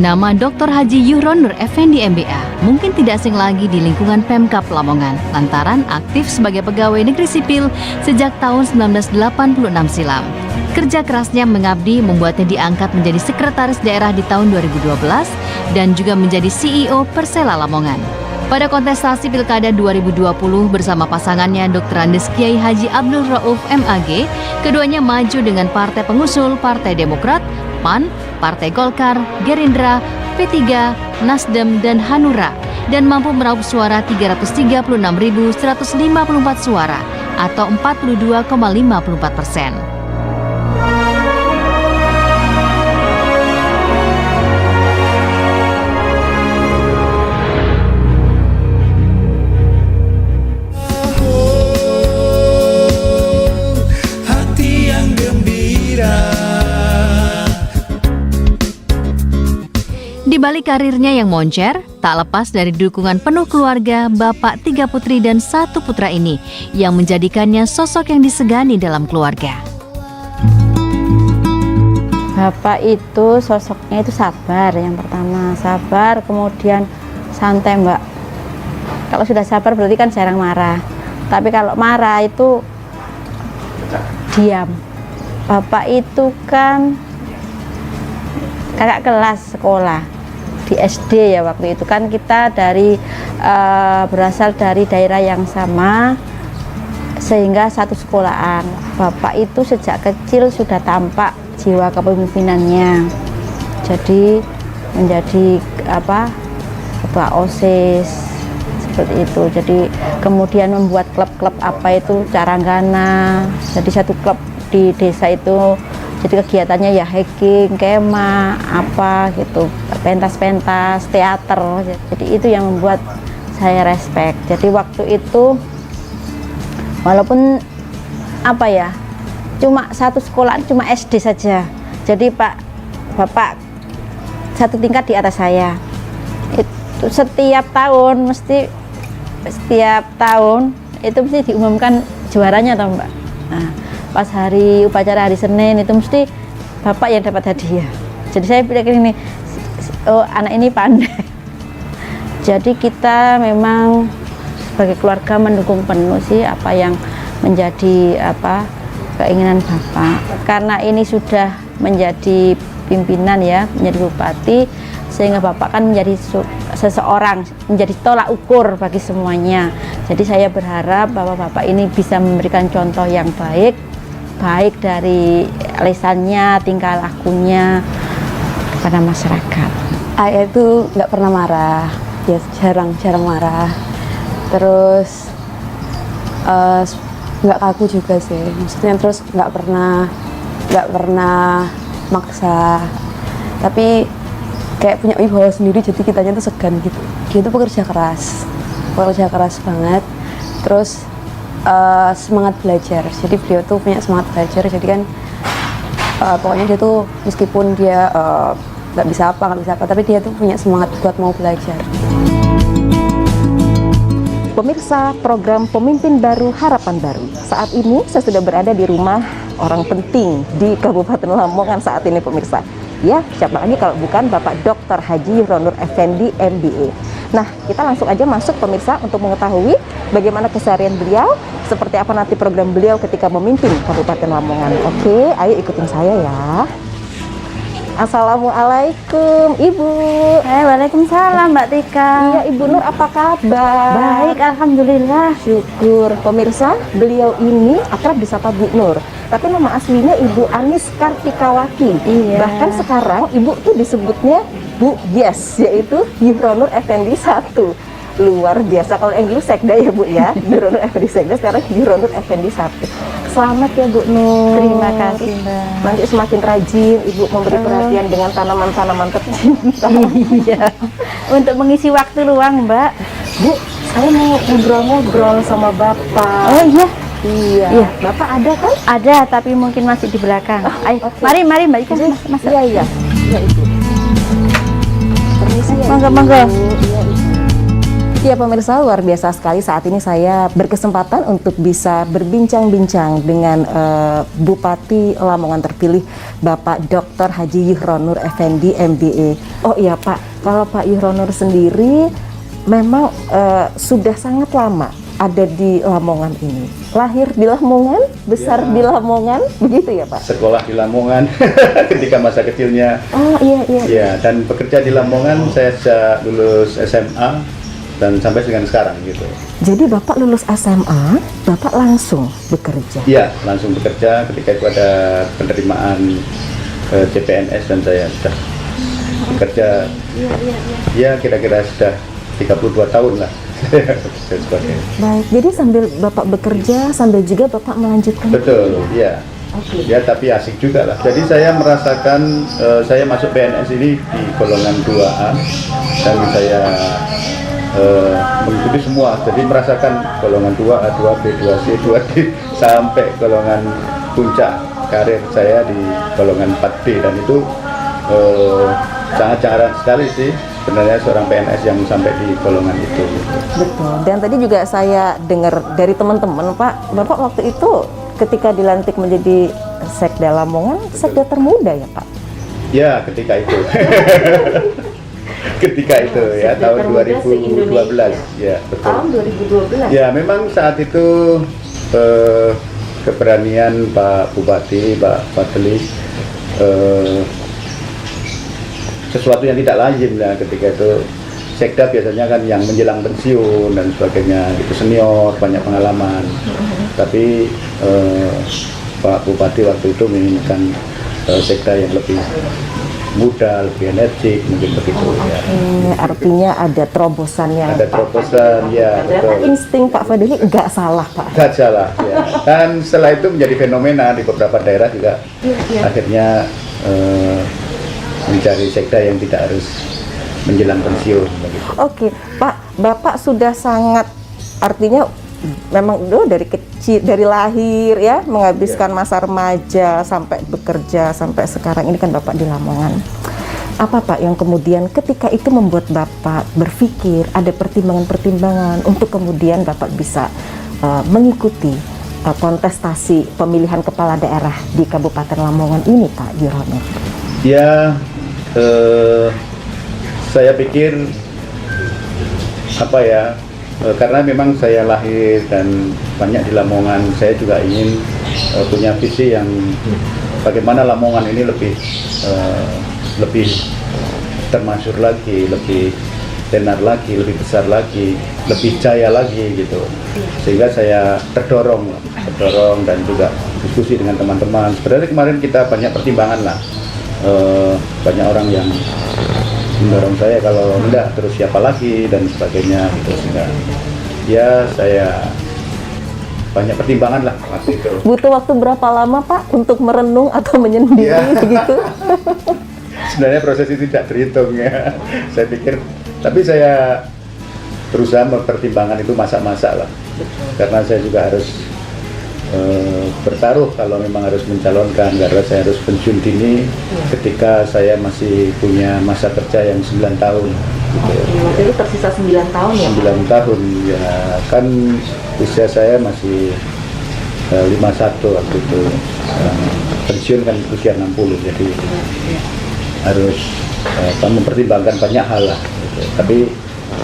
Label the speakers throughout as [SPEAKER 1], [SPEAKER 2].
[SPEAKER 1] Nama Dr. Haji Yuhron Nur Effendi MBA mungkin tidak asing lagi di lingkungan Pemkab Lamongan lantaran aktif sebagai pegawai negeri sipil sejak tahun 1986 silam. Kerja kerasnya mengabdi membuatnya diangkat menjadi sekretaris daerah di tahun 2012 dan juga menjadi CEO Persela Lamongan. Pada kontestasi Pilkada 2020 bersama pasangannya Dr. Andes Kiai Haji Abdul Rauf MAG, keduanya maju dengan partai pengusul Partai Demokrat, PAN, Partai Golkar, Gerindra, P3, Nasdem, dan Hanura dan mampu meraup suara 336.154 suara atau 42,54%. Di balik karirnya yang moncer, tak lepas dari dukungan penuh keluarga Bapak 3 putri dan 1 putra ini yang menjadikannya sosok yang disegani dalam keluarga.
[SPEAKER 2] Bapak itu sosoknya itu sabar, yang pertama sabar, kemudian santai Mbak. Kalau sudah sabar berarti kan jarang marah, tapi kalau marah itu diam. Bapak itu kan kakak kelas sekolah di SD ya, waktu itu kan kita berasal dari daerah yang sama sehingga satu sekolahan. Bapak itu sejak kecil sudah tampak jiwa kepemimpinannya, jadi menjadi ketua OSIS seperti itu. Jadi kemudian membuat klub-klub itu Caranggana, jadi satu klub di desa itu. Jadi kegiatannya ya hiking, kemah, gitu, pentas-pentas, teater. Jadi itu yang membuat saya respect. Jadi waktu itu walaupun cuma satu sekolah, cuma SD saja. Jadi Bapak satu tingkat di atas saya. Itu setiap tahun itu mesti diumumkan juaranya toh Mbak. Nah, pas hari upacara hari Senin itu mesti Bapak yang dapat hadiah. Jadi saya pikir ini, oh anak ini pandai. Jadi kita memang sebagai keluarga mendukung penuh sih apa yang menjadi keinginan Bapak. Karena ini sudah menjadi pimpinan ya, menjadi bupati, sehingga Bapak kan menjadi seseorang, menjadi tolak ukur bagi semuanya. Jadi saya berharap bahwa Bapak ini bisa memberikan contoh yang baik dari lisannya, tingkah lakunya kepada masyarakat.
[SPEAKER 3] Ayah itu nggak pernah marah, ya jarang marah. Terus nggak kaku juga sih, maksudnya terus nggak pernah maksa. Tapi kayak punya wibawa sendiri, jadi kitanya tuh segan gitu. Dia tuh pekerja keras banget. Terus semangat belajar, jadi beliau tuh punya semangat belajar. Jadi kan pokoknya dia tuh meskipun dia nggak bisa apa, tapi dia tuh punya semangat buat mau belajar.
[SPEAKER 4] Pemirsa program Pemimpin Baru Harapan Baru, saat ini saya sudah berada di rumah orang penting di Kabupaten Lamongan saat ini pemirsa. Ya, siapa lagi kalau bukan Bapak Dr. Haji Yuhron Nur Effendi MBA. Nah, kita langsung aja masuk pemirsa untuk mengetahui bagaimana keseharian beliau, seperti apa nanti program beliau ketika memimpin Kabupaten Lamongan. Oke, ayo ikutin saya ya. Assalamualaikum Ibu.
[SPEAKER 2] Waalaikumsalam Mbak Tika.
[SPEAKER 4] Iya Ibu Nur, apa kabar?
[SPEAKER 2] Baik, alhamdulillah.
[SPEAKER 4] Syukur. Pemirsa, beliau ini akrab disapa Bu Nur, tapi nama aslinya Ibu Anis Kartikawati.
[SPEAKER 2] Iya.
[SPEAKER 4] Bahkan sekarang Ibu tuh disebutnya Bu Yes, yaitu Yuhron Nur Effendi 1. Luar biasa. Kalau yang dulu Sekda ya Bu ya, Yuhron Nur Effendi Sekda, sekarang Yuhron Nur Effendi 1. Selamat ya Bu Nur.
[SPEAKER 2] Terima kasih Mbak.
[SPEAKER 4] Nanti semakin rajin Ibu memberi perhatian dengan tanaman-tanaman kecil.
[SPEAKER 2] Iya. Untuk mengisi waktu luang Mbak.
[SPEAKER 4] Bu, saya mau ngobrol-ngobrol sama Bapak.
[SPEAKER 2] Oh iya.
[SPEAKER 4] Iya. Bapak ada kan?
[SPEAKER 2] Ada, tapi mungkin masih di belakang. Ayo,
[SPEAKER 4] Okay.
[SPEAKER 2] mari Mbak Ika, masuk.
[SPEAKER 4] Iya. Iya Ibu. Permisi ya.
[SPEAKER 2] Monggo.
[SPEAKER 4] Iya Ibu. Ya pemirsa, luar biasa sekali saat ini saya berkesempatan untuk bisa berbincang-bincang dengan Bupati Lamongan terpilih Bapak Dr. Haji Yuhronur Effendi MBA. Oh iya Pak, kalau Pak Yuhronur sendiri memang sudah sangat lama ada di Lamongan ini. Lahir di Lamongan, besar di Lamongan, begitu ya Pak?
[SPEAKER 5] Sekolah di Lamongan ketika masa kecilnya.
[SPEAKER 4] Oh iya.
[SPEAKER 5] Ya, dan bekerja di Lamongan saya sejak lulus SMA dan sampai dengan sekarang gitu.
[SPEAKER 4] Jadi Bapak lulus SMA, Bapak langsung bekerja?
[SPEAKER 5] Iya, langsung bekerja ketika itu ada penerimaan CPNS dan saya sudah bekerja. Ya, kira-kira sudah 32 tahun lah.
[SPEAKER 4] Baik, jadi sambil Bapak bekerja, sambil juga Bapak melanjutkan?
[SPEAKER 5] Betul, iya.
[SPEAKER 4] Oke.
[SPEAKER 5] Ya, tapi asik juga lah. Jadi saya merasakan saya masuk PNS ini di golongan 2A dan saya mengikuti semua, jadi merasakan golongan 2A, 2B, 2C, 2D sampai golongan puncak karir saya di golongan 4D, dan itu sangat jarang sekali sih sebenarnya seorang PNS yang sampai di golongan itu.
[SPEAKER 4] Betul, dan tadi juga saya dengar dari teman-teman Pak, Bapak waktu itu ketika dilantik menjadi Sekda Lamongan, Sekda termuda ya Pak?
[SPEAKER 5] Ya, ketika itu. Ketika itu ya tahun 2012 ya, betul.
[SPEAKER 4] Tahun 2012.
[SPEAKER 5] Ya, memang saat itu keberanian Pak Bupati, Pak Fadli, sesuatu yang tidak lazim lah ketika itu. Sekda biasanya kan yang menjelang pensiun dan sebagainya, itu senior, banyak pengalaman. Tapi Pak Bupati waktu itu menginginkan sekda yang lebih muda, lebih energik, mungkin begitu ya.
[SPEAKER 4] Artinya ada terobosan yang
[SPEAKER 5] Ada terobosan, ya
[SPEAKER 4] ternyata
[SPEAKER 5] betul.
[SPEAKER 4] insting Pak Fadli nggak salah Pak.
[SPEAKER 5] Nggak salah ya. Dan setelah itu menjadi fenomena di beberapa daerah juga. Akhirnya mencari sekda yang tidak harus menjelang pensiun begitu.
[SPEAKER 4] Oke Pak, Bapak sudah sangat, artinya memang dari kecil, dari lahir ya, menghabiskan masa remaja sampai bekerja sampai sekarang ini kan Bapak di Lamongan. Apa Pak yang kemudian ketika itu membuat Bapak berpikir ada pertimbangan-pertimbangan untuk kemudian Bapak bisa mengikuti kontestasi pemilihan kepala daerah di Kabupaten Lamongan ini Pak Yuhronur?
[SPEAKER 5] Ya, saya pikir karena memang saya lahir dan banyak di Lamongan, saya juga ingin punya visi yang bagaimana Lamongan ini lebih termasyhur lagi, lebih tenar lagi, lebih besar lagi, lebih jaya lagi gitu. Sehingga saya terdorong dan juga diskusi dengan teman-teman. Sebenarnya kemarin kita banyak pertimbangan lah, banyak orang yang mendorong saya, kalau enggak terus siapa lagi dan sebagainya gitu. Sehingga ya saya banyak pertimbangan lah waktu itu.
[SPEAKER 4] Butuh waktu berapa lama Pak untuk merenung atau menyendiri begitu?
[SPEAKER 5] Sebenarnya proses itu tidak terhitung ya. Saya pikir, tapi saya berusaha mempertimbangkan itu masak-masak lah. Karena saya juga harus bertaruh kalau memang harus mencalonkan, karena saya harus pensiun dini ketika saya masih punya masa kerja yang 9 tahun gitu.
[SPEAKER 4] Waktu itu tersisa 9 tahun ya Pak?
[SPEAKER 5] 9 tahun ya, kan usia saya masih 51 waktu itu. Pensiun kan usia 60, jadi harus mempertimbangkan banyak hal lah gitu. Tapi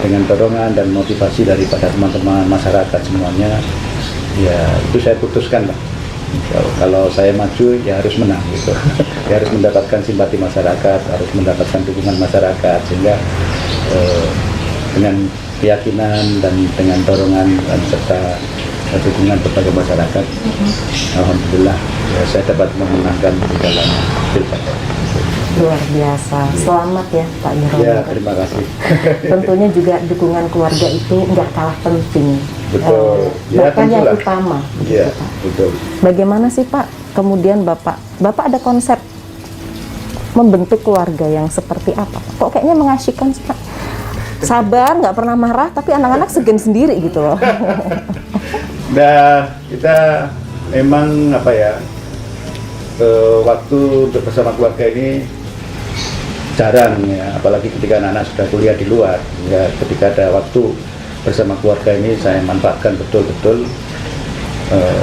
[SPEAKER 5] dengan dorongan dan motivasi daripada teman-teman masyarakat semuanya, ya itu saya putuskan lah. Kalau saya maju ya harus menang gitu. Ya harus mendapatkan simpati masyarakat, harus mendapatkan dukungan masyarakat, sehingga dengan keyakinan dan dengan dorongan dan serta dukungan berbagai masyarakat, alhamdulillah ya, saya dapat memenangkan di dalam pilkada.
[SPEAKER 4] Luar biasa, selamat ya Pak Yuhronur.
[SPEAKER 5] Ya, terima kasih.
[SPEAKER 4] Tentunya juga dukungan keluarga itu nggak kalah penting.
[SPEAKER 5] Betul. Ya,
[SPEAKER 4] Bahkan yang
[SPEAKER 5] tentulah.
[SPEAKER 4] utama.
[SPEAKER 5] Iya,
[SPEAKER 4] gitu, Pak.
[SPEAKER 5] betul.
[SPEAKER 4] Bagaimana sih Pak, kemudian Bapak ada konsep membentuk keluarga yang seperti apa? Kok kayaknya mengasyikkan sih Pak? Sabar, nggak pernah marah, tapi anak-anak segan sendiri gitu loh.
[SPEAKER 5] Nah, kita memang waktu bersama keluarga ini jarang ya, apalagi ketika anak-anak sudah kuliah di luar. Ya, ketika ada waktu bersama keluarga ini saya manfaatkan betul-betul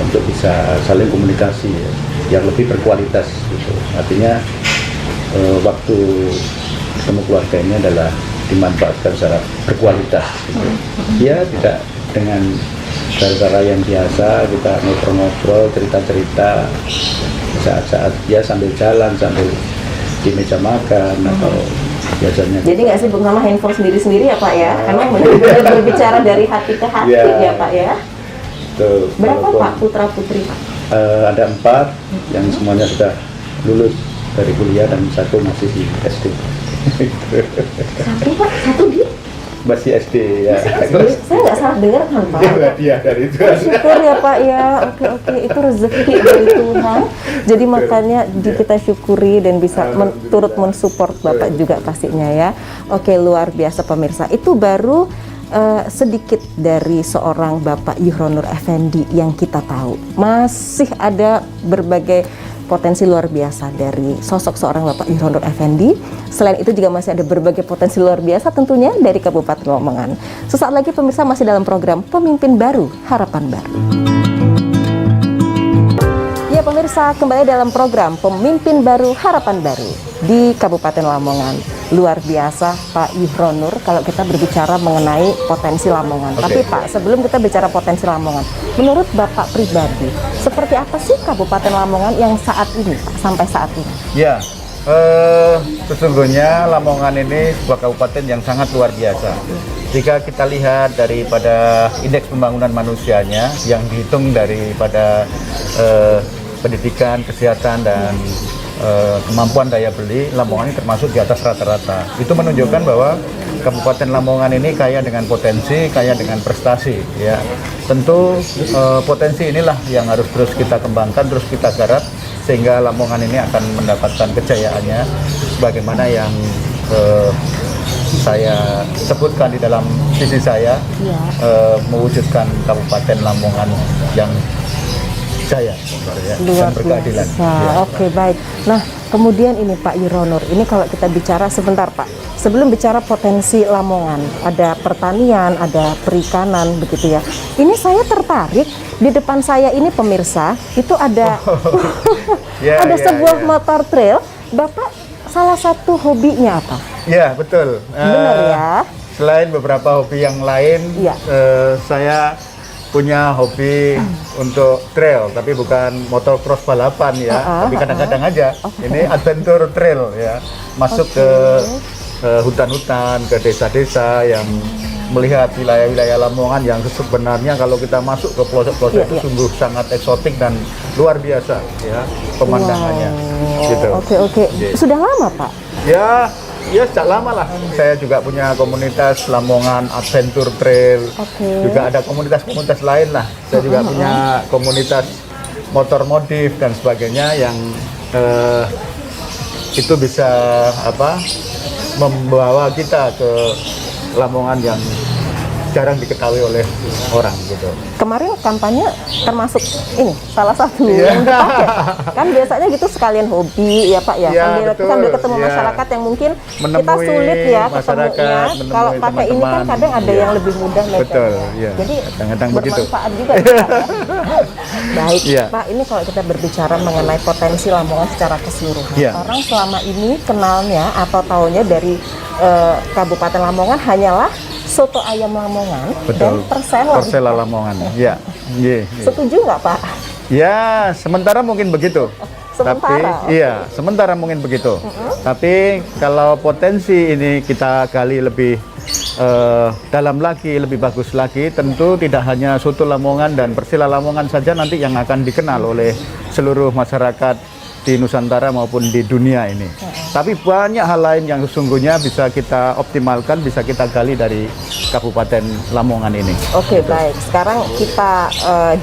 [SPEAKER 5] untuk bisa saling komunikasi ya, yang lebih berkualitas gitu. Artinya waktu ketemu keluarga ini adalah dimanfaatkan secara berkualitas gitu. Ya tidak dengan cara-cara yang biasa kita ngobrol-ngobrol, cerita-cerita saat-saat ya sambil jalan, sambil di meja makan atau biasanya.
[SPEAKER 4] Jadi nggak sibuk sama handphone sendiri-sendiri ya Pak ya? Emang benar-benar berbicara dari hati ke hati ya Pak ya?
[SPEAKER 5] Tuh,
[SPEAKER 4] Berapa Pak putra-putri Pak?
[SPEAKER 5] ada 4 yang semuanya sudah lulus dari kuliah dan 1 masih di SD.
[SPEAKER 4] Satu Pak, satu di?
[SPEAKER 5] Masih SD ya.
[SPEAKER 4] Saya nggak salah dengar kan Pak?
[SPEAKER 5] Dia dari itu.
[SPEAKER 4] Syukur ya Pak ya, oke, itu rezeki dari Tuhan. Jadi makanya kita syukuri dan bisa turut mensupport Bapak juga pastinya ya. Oke, luar biasa pemirsa. Itu baru sedikit dari seorang Bapak Yuhronur Effendi yang kita tahu. Masih ada berbagai potensi luar biasa dari sosok seorang Bapak Yuhronur Effendi. Selain itu juga masih ada berbagai potensi luar biasa tentunya dari Kabupaten Lamongan. Sesaat lagi pemirsa masih dalam program Pemimpin Baru, Harapan Baru. Ya pemirsa, kembali dalam program Pemimpin Baru, Harapan Baru di Kabupaten Lamongan. Luar biasa Pak Yuhronur kalau kita berbicara mengenai potensi Lamongan. Tapi Pak, sebelum kita bicara potensi Lamongan, menurut Bapak pribadi, seperti apa sih Kabupaten Lamongan yang saat ini Pak, sampai saat ini?
[SPEAKER 5] Ya, sesungguhnya Lamongan ini sebuah kabupaten yang sangat luar biasa. Jika kita lihat daripada indeks pembangunan manusianya yang dihitung daripada pendidikan, kesehatan, dan kemampuan daya beli, Lamongan ini termasuk di atas rata-rata. Itu menunjukkan bahwa Kabupaten Lamongan ini kaya dengan potensi, kaya dengan prestasi. Ya, tentu potensi inilah yang harus terus kita kembangkan, terus kita garap, sehingga Lamongan ini akan mendapatkan kejayaannya, sebagaimana yang saya sebutkan di dalam visi saya, mewujudkan Kabupaten Lamongan yang jaya
[SPEAKER 4] luar
[SPEAKER 5] dan berkeadilan.
[SPEAKER 4] biasa. Oke, baik. Nah, kemudian ini Pak Yuhronur, ini kalau kita bicara sebentar Pak, sebelum bicara potensi Lamongan, ada pertanian, ada perikanan, begitu ya. Ini saya tertarik, di depan saya ini pemirsa, itu ada ada sebuah motor trail. Bapak salah satu hobinya apa?
[SPEAKER 5] Ya, betul.
[SPEAKER 4] Benar ya?
[SPEAKER 5] Selain beberapa hobi yang lain, saya punya hobi untuk trail, tapi bukan motocross balapan ya, tapi kadang-kadang aja. Ini adventure trail ya, masuk ke hutan-hutan, ke desa-desa yang melihat wilayah-wilayah Lamongan yang sebenarnya kalau kita masuk ke pelosok-pelosok itu sungguh sangat eksotik dan luar biasa ya pemandangannya. Gitu.
[SPEAKER 4] Oke. Sudah lama Pak?
[SPEAKER 5] Ya sejak lama lah. Saya juga punya komunitas Lamongan Adventure Trail. Juga ada komunitas-komunitas lain lah. Saya juga punya komunitas motor modif dan sebagainya yang itu bisa membawa kita ke Lamongan yang jarang diketahui oleh orang gitu.
[SPEAKER 4] Kemarin kampanye termasuk ini salah satu yang dipakai. Kan biasanya gitu sekalian hobi ya Pak ya. Sambil ketemu masyarakat yang mungkin kita sulit ya ketemunya. Kalau pakai ini kan kadang ada yang lebih mudah mereka.
[SPEAKER 5] Betul, ya.
[SPEAKER 4] Jadi
[SPEAKER 5] kadang-kadang
[SPEAKER 4] bermanfaat juga ya, Pak, ya. Baik, Pak, ini kalau kita berbicara mengenai potensi Lamongan secara keseluruhan. Orang selama ini kenalnya atau taunya dari Kabupaten Lamongan hanyalah soto ayam Lamongan dan persela
[SPEAKER 5] Lamongan. Ya.
[SPEAKER 4] Setuju nggak Pak?
[SPEAKER 5] Ya, sementara mungkin begitu. Sementara mungkin begitu. Tapi kalau potensi ini kita gali lebih dalam lagi, lebih bagus lagi, tentu tidak hanya soto Lamongan dan persela Lamongan saja nanti yang akan dikenal oleh seluruh masyarakat di Nusantara maupun di dunia ini. Tapi banyak hal lain yang sesungguhnya bisa kita optimalkan, bisa kita gali dari Kabupaten Lamongan ini.
[SPEAKER 4] Oke, baik. Sekarang kita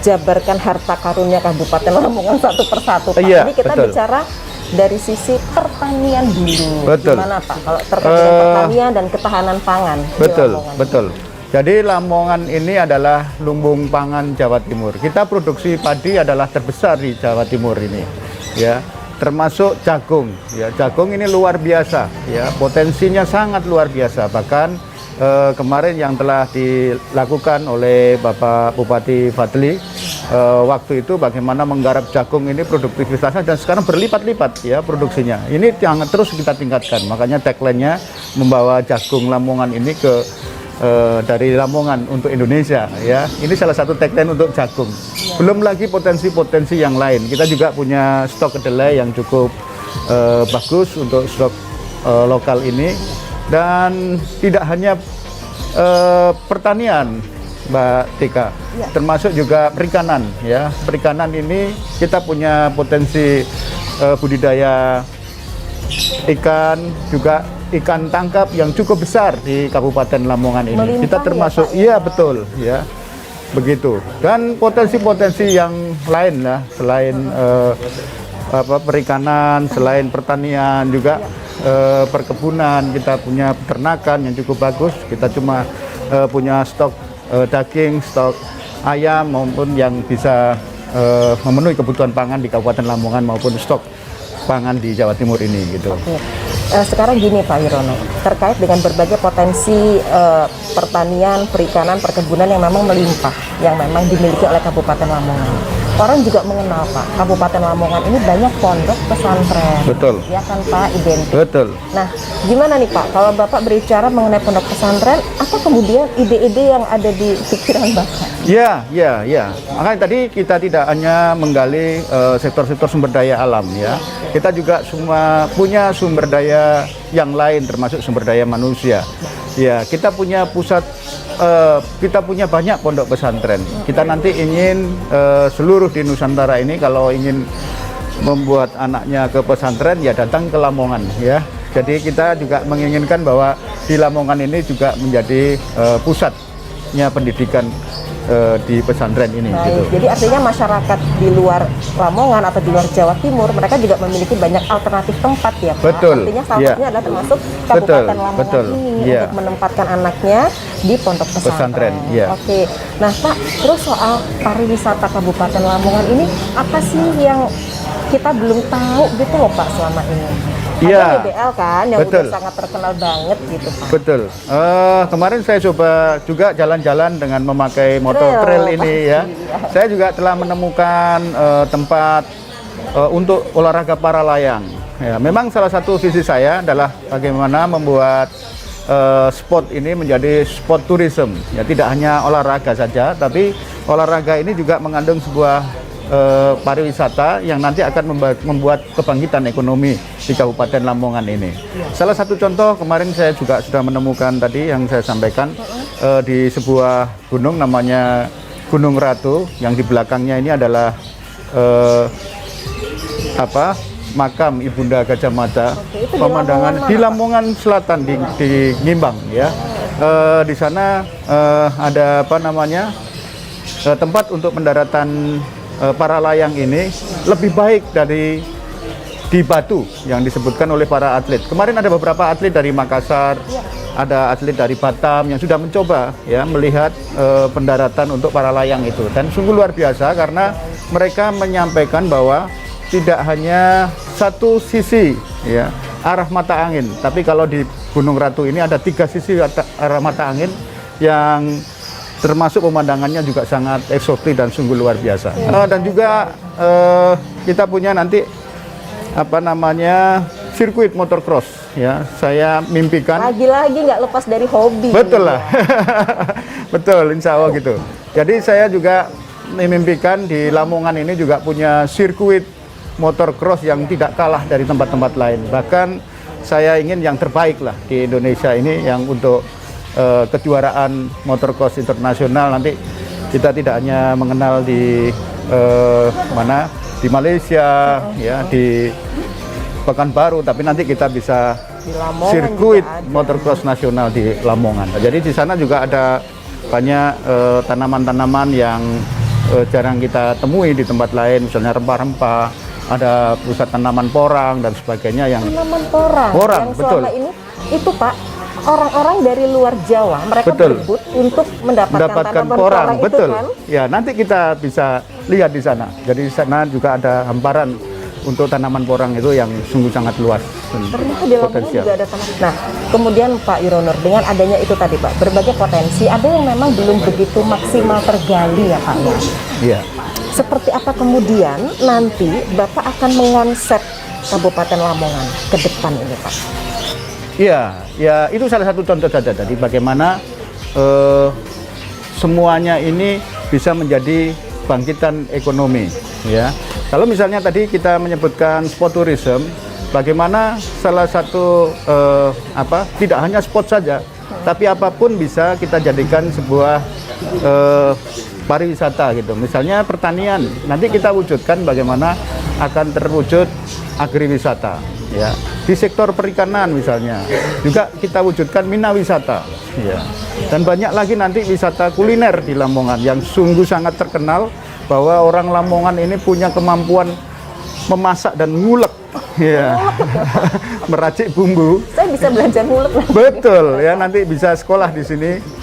[SPEAKER 4] jabarkan harta karunia Kabupaten Lamongan satu persatu, Pak. Jadi kita bicara dari sisi pertanian dulu. Gimana Pak kalau terkait dengan pertanian dan ketahanan pangan di Lamongan?
[SPEAKER 5] Betul. Jadi Lamongan ini adalah lumbung pangan Jawa Timur. Kita produksi padi adalah terbesar di Jawa Timur ini. Ya, termasuk jagung. Ya, jagung ini luar biasa. Ya, potensinya sangat luar biasa. Bahkan kemarin yang telah dilakukan oleh Bapak Bupati Fadli waktu itu bagaimana menggarap jagung ini produktivitasnya dan sekarang berlipat-lipat ya produksinya. Ini yang terus kita tingkatkan. Makanya tagline-nya membawa jagung Lamongan ini ke dari Lamongan untuk Indonesia ya. Ini salah satu tagline untuk jagung. Belum lagi potensi-potensi yang lain. Kita juga punya stok kedelai yang cukup bagus untuk stok lokal ini. Dan tidak hanya pertanian, Mbak Tika, termasuk juga perikanan. Ya, perikanan ini kita punya potensi budidaya ikan, juga ikan tangkap yang cukup besar di Kabupaten Lamongan ini.
[SPEAKER 4] Melimpah
[SPEAKER 5] Kita termasuk,
[SPEAKER 4] ya, Pak,
[SPEAKER 5] iya betul, ya, begitu. Dan potensi-potensi yang lain lah, selain perikanan, selain pertanian juga. Perkebunan, kita punya peternakan yang cukup bagus. Kita cuma punya stok daging, stok ayam maupun yang bisa memenuhi kebutuhan pangan di Kabupaten Lamongan maupun stok pangan di Jawa Timur ini gitu.
[SPEAKER 4] Oke. Sekarang gini Pak Wirono, terkait dengan berbagai potensi pertanian, perikanan, perkebunan yang memang melimpah, yang memang dimiliki oleh Kabupaten Lamongan. Orang juga mengenal Pak, Kabupaten Lamongan ini banyak pondok pesantren.
[SPEAKER 5] Betul.
[SPEAKER 4] Ya kan Pak, identik.
[SPEAKER 5] Betul.
[SPEAKER 4] Nah, gimana nih Pak, kalau Bapak berbicara mengenai pondok pesantren, apa kemudian ide-ide yang ada di pikiran Bapak?
[SPEAKER 5] Ya. Makanya tadi kita tidak hanya menggali sektor-sektor sumber daya alam ya. Kita juga semua punya sumber daya yang lain termasuk sumber daya manusia. Ya, kita punya pusat kita punya banyak pondok pesantren. Kita nanti ingin seluruh di Nusantara ini kalau ingin membuat anaknya ke pesantren ya datang ke Lamongan ya. Jadi kita juga menginginkan bahwa di Lamongan ini juga menjadi pusatnya pendidikan di pesantren ini.
[SPEAKER 4] Baik,
[SPEAKER 5] Gitu.
[SPEAKER 4] jadi artinya masyarakat di luar Lamongan atau di luar Jawa Timur, mereka juga memiliki banyak alternatif tempat ya Pak.
[SPEAKER 5] Betul.
[SPEAKER 4] Artinya salah satunya adalah termasuk
[SPEAKER 5] Betul,
[SPEAKER 4] Kabupaten Lamongan
[SPEAKER 5] betul.
[SPEAKER 4] ini
[SPEAKER 5] Iya.
[SPEAKER 4] untuk menempatkan anaknya di pondok pesantren.
[SPEAKER 5] Iya.
[SPEAKER 4] Oke, nah Pak, terus soal pariwisata Kabupaten Lamongan ini apa sih yang kita belum tahu gitu loh Pak selama ini?
[SPEAKER 5] Iya.
[SPEAKER 4] Ada BBL kan yang
[SPEAKER 5] Betul.
[SPEAKER 4] udah sangat terkenal banget gitu Pak.
[SPEAKER 5] Betul. Kemarin saya coba juga jalan-jalan dengan memakai motor trail ini ya. Saya juga telah menemukan tempat untuk olahraga para layang. Ya, memang salah satu visi saya adalah bagaimana membuat spot ini menjadi spot tourism. Ya, tidak hanya olahraga saja, tapi olahraga ini juga mengandung sebuah pariwisata yang nanti akan membuat kebangkitan ekonomi di Kabupaten Lamongan ini. Salah satu contoh kemarin saya juga sudah menemukan tadi yang saya sampaikan di sebuah gunung namanya Gunung Ratu yang di belakangnya ini adalah makam Ibunda Gajah Mada.
[SPEAKER 4] Itu di
[SPEAKER 5] Pemandangan di Lamongan Selatan di Ngimbang ya. Di sana ada tempat untuk pendaratan para layang ini lebih baik dari di Batu yang disebutkan oleh para atlet. Kemarin ada beberapa atlet dari Makassar, ada atlet dari Batam yang sudah mencoba ya melihat pendaratan untuk para layang itu, dan sungguh luar biasa karena mereka menyampaikan bahwa tidak hanya satu sisi ya arah mata angin, tapi kalau di Gunung Ratu ini ada 3 sisi arah mata angin yang termasuk pemandangannya juga sangat eksotis dan sungguh luar biasa. Dan juga kita punya nanti sirkuit motocross ya. Saya mimpikan
[SPEAKER 4] Lagi-lagi nggak lepas dari hobi.
[SPEAKER 5] betul lah. Betul, insya Allah gitu. Jadi saya juga memimpikan di Lamongan ini juga punya sirkuit motocross yang tidak kalah dari tempat-tempat lain. Bahkan saya ingin yang terbaik lah di Indonesia ini yang untuk kejuaraan motocross internasional. Nanti kita tidak hanya mengenal di di Malaysia ya, di Pekanbaru, tapi nanti kita bisa
[SPEAKER 4] Di Lamongan
[SPEAKER 5] sirkuit
[SPEAKER 4] juga ada.
[SPEAKER 5] motocross nasional di Lamongan. Jadi di sana juga ada banyak tanaman-tanaman yang jarang kita temui di tempat lain, misalnya rempah-rempah, ada pusat tanaman porang dan sebagainya yang
[SPEAKER 4] Tanaman porang,
[SPEAKER 5] Porang,
[SPEAKER 4] yang
[SPEAKER 5] betul.
[SPEAKER 4] selama ini itu Pak, orang-orang dari luar Jawa mereka
[SPEAKER 5] Betul.
[SPEAKER 4] berebut untuk mendapatkan tanaman
[SPEAKER 5] porang,
[SPEAKER 4] itu
[SPEAKER 5] betul.
[SPEAKER 4] kan.
[SPEAKER 5] Ya, nanti kita bisa lihat di sana. Jadi di sana juga ada hamparan untuk tanaman porang itu yang sungguh sangat luas dan
[SPEAKER 4] Ternyata di Lamongan
[SPEAKER 5] potensial.
[SPEAKER 4] juga ada tanah. Nah, kemudian Pak Yuronur, dengan adanya itu tadi Pak, berbagai potensi, ada yang memang belum begitu maksimal tergali ya Pak ya.
[SPEAKER 5] Iya.
[SPEAKER 4] Seperti apa kemudian nanti Bapak akan mengonsep Kabupaten Lamongan ke depan ini Pak?
[SPEAKER 5] Iya, ya itu salah satu contoh saja tadi bagaimana semuanya ini bisa menjadi bangkitan ekonomi, ya. Kalau misalnya tadi kita menyebutkan sport tourism, bagaimana salah satu tidak hanya sport saja, tapi apapun bisa kita jadikan sebuah pariwisata gitu. Misalnya pertanian, nanti kita wujudkan bagaimana akan terwujud agriwisata, ya. Di sektor perikanan misalnya juga kita wujudkan minawisata, ya. Dan banyak lagi nanti wisata kuliner di Lamongan yang sungguh sangat terkenal bahwa orang Lamongan ini punya kemampuan memasak dan ngulek, ya. Meracik bumbu.
[SPEAKER 4] Saya bisa belajar ngulek.
[SPEAKER 5] Betul, ya, nanti bisa sekolah di sini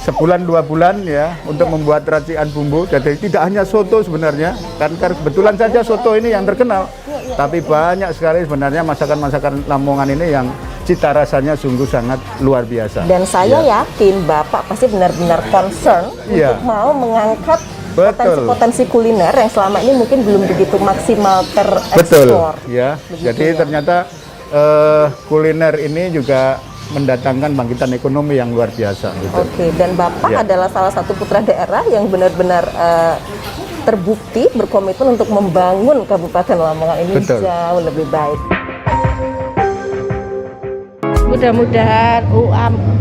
[SPEAKER 5] sebulan 2 bulan ya untuk membuat racikan bumbu. Jadi tidak hanya soto sebenarnya, kan kebetulan saja soto ini yang terkenal, tapi banyak sekali sebenarnya masakan-masakan Lamongan ini yang cita rasanya sungguh sangat luar biasa.
[SPEAKER 4] Dan saya yakin Bapak pasti benar-benar concern
[SPEAKER 5] Iya.
[SPEAKER 4] untuk mau mengangkat
[SPEAKER 5] Betul.
[SPEAKER 4] potensi-potensi kuliner yang selama ini mungkin belum begitu maksimal
[SPEAKER 5] Betul,
[SPEAKER 4] terekspor.
[SPEAKER 5] ya.
[SPEAKER 4] Begitu
[SPEAKER 5] Jadi
[SPEAKER 4] ya.
[SPEAKER 5] ternyata kuliner ini juga mendatangkan bangkitan ekonomi yang luar biasa. Gitu.
[SPEAKER 4] Oke, dan Bapak
[SPEAKER 5] Ya.
[SPEAKER 4] adalah salah satu putra daerah yang benar-benar terbukti berkomitmen untuk membangun Kabupaten Lamongan ini
[SPEAKER 5] Betul.
[SPEAKER 4] jauh lebih baik.
[SPEAKER 2] Mudah-mudahan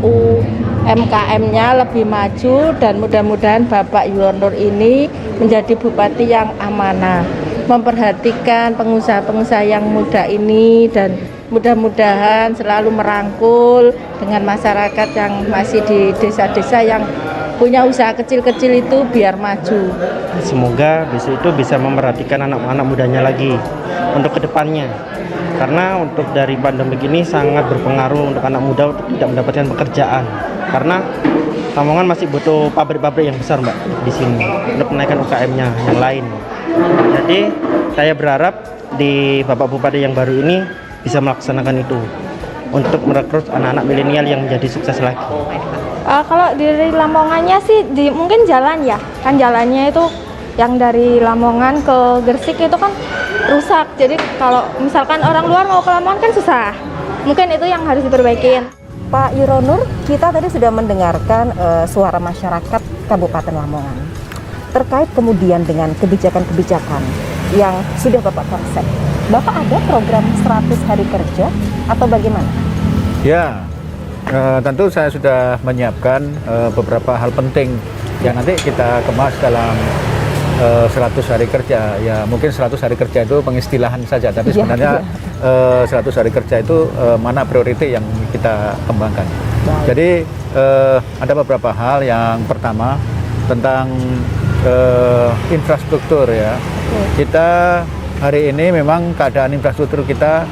[SPEAKER 2] UMKM-nya lebih maju dan mudah-mudahan Bapak Yuronur ini menjadi bupati yang amanah, memperhatikan pengusaha-pengusaha yang muda ini dan mudah-mudahan selalu merangkul dengan masyarakat yang masih di desa-desa yang punya usaha kecil-kecil itu biar maju.
[SPEAKER 6] Semoga besok itu bisa memperhatikan anak-anak mudanya lagi untuk kedepannya. Karena untuk dari pandemi ini sangat berpengaruh untuk anak muda untuk tidak mendapatkan pekerjaan. Karena Lamongan masih butuh pabrik-pabrik yang besar Mbak di sini untuk menaikkan UKM-nya yang lain. Jadi saya berharap di Bapak Bupati yang baru ini bisa melaksanakan itu untuk merekrut anak-anak milenial yang menjadi sukses lagi.
[SPEAKER 7] Kalau dari Lamongannya sih mungkin jalan ya, kan jalannya itu yang dari Lamongan ke Gresik itu kan rusak. Jadi kalau misalkan orang luar mau ke Lamongan kan susah. Mungkin itu yang harus diperbaikin.
[SPEAKER 4] Pak Yuronur, kita tadi sudah mendengarkan suara masyarakat Kabupaten Lamongan terkait kemudian dengan kebijakan-kebijakan yang sudah Bapak konsep. Bapak ada program 100 hari kerja atau bagaimana?
[SPEAKER 5] Ya, tentu saya sudah menyiapkan beberapa hal penting yang nanti kita kemas dalam 100 hari kerja. Ya mungkin 100 hari kerja itu pengistilahan saja, tapi sebenarnya 100 hari kerja itu mana prioritas yang kita kembangkan. Jadi ada beberapa hal. Yang pertama tentang infrastruktur ya. Kita hari ini memang keadaan infrastruktur kita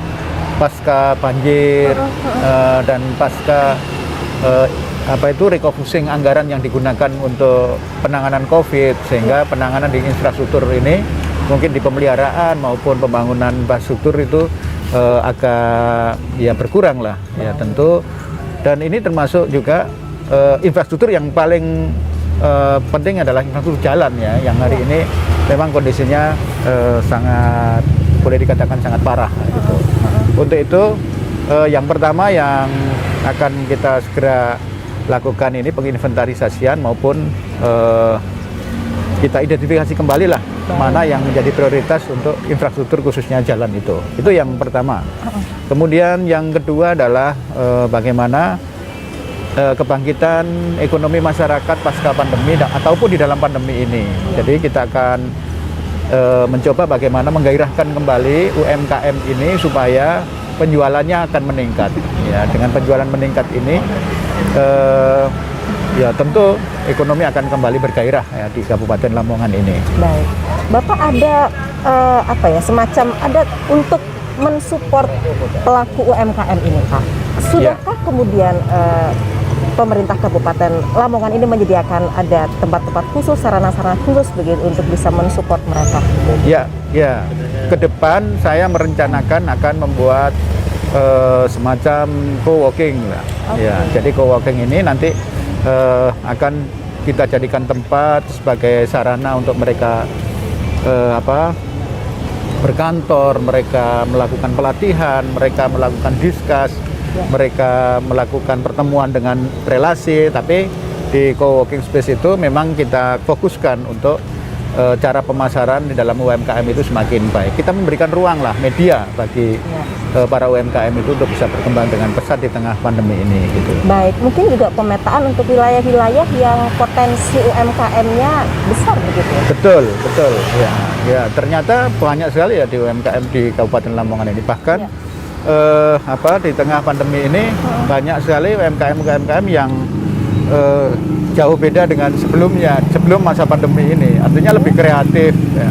[SPEAKER 5] pasca banjir dan pasca refocusing anggaran yang digunakan untuk penanganan COVID, sehingga penanganan di infrastruktur ini mungkin di pemeliharaan maupun pembangunan infrastruktur itu agak ya berkurang lah ya tentu. Dan ini termasuk juga infrastruktur yang paling penting adalah infrastruktur jalan ya, yang hari ini memang kondisinya sangat boleh dikatakan sangat parah gitu. Untuk itu yang pertama yang akan kita segera lakukan ini penginventarisasian maupun kita identifikasi kembali lah mana yang menjadi prioritas untuk infrastruktur khususnya jalan itu. Itu yang pertama. Kemudian yang kedua adalah bagaimana kebangkitan ekonomi masyarakat pasca pandemi ataupun di dalam pandemi ini. Jadi kita akan mencoba bagaimana menggairahkan kembali UMKM ini supaya penjualannya akan meningkat. Ya, dengan penjualan meningkat ini ya tentu ekonomi akan kembali bergairah ya di Kabupaten Lamongan ini.
[SPEAKER 4] Baik, Bapak ada semacam ada untuk mensupport pelaku UMKM ini Pak. Sudahkah kemudian pemerintah Kabupaten Lamongan ini menyediakan ada tempat-tempat khusus, sarana-sarana khusus begitu untuk bisa mensupport mereka?
[SPEAKER 5] Ya, ya. ke depan saya merencanakan akan membuat semacam co-working lah. Ya, jadi co-working ini nanti akan kita jadikan tempat sebagai sarana untuk mereka berkantor, mereka melakukan pelatihan, mereka melakukan diskus, mereka melakukan pertemuan dengan relasi. Tapi di co-working space itu memang kita fokuskan untuk cara pemasaran di dalam UMKM itu semakin baik. Kita memberikan ruang lah, media bagi para UMKM itu untuk bisa berkembang dengan pesat di tengah pandemi ini gitu.
[SPEAKER 4] Baik, mungkin juga pemetaan untuk wilayah-wilayah yang potensi UMKM-nya besar begitu ya?
[SPEAKER 5] Betul, betul. Ya, ternyata banyak sekali ya di UMKM di Kabupaten Lamongan ini. Bahkan di tengah pandemi ini banyak sekali UMKM yang jauh beda dengan sebelumnya, sebelum masa pandemi ini. Artinya lebih kreatif, ya.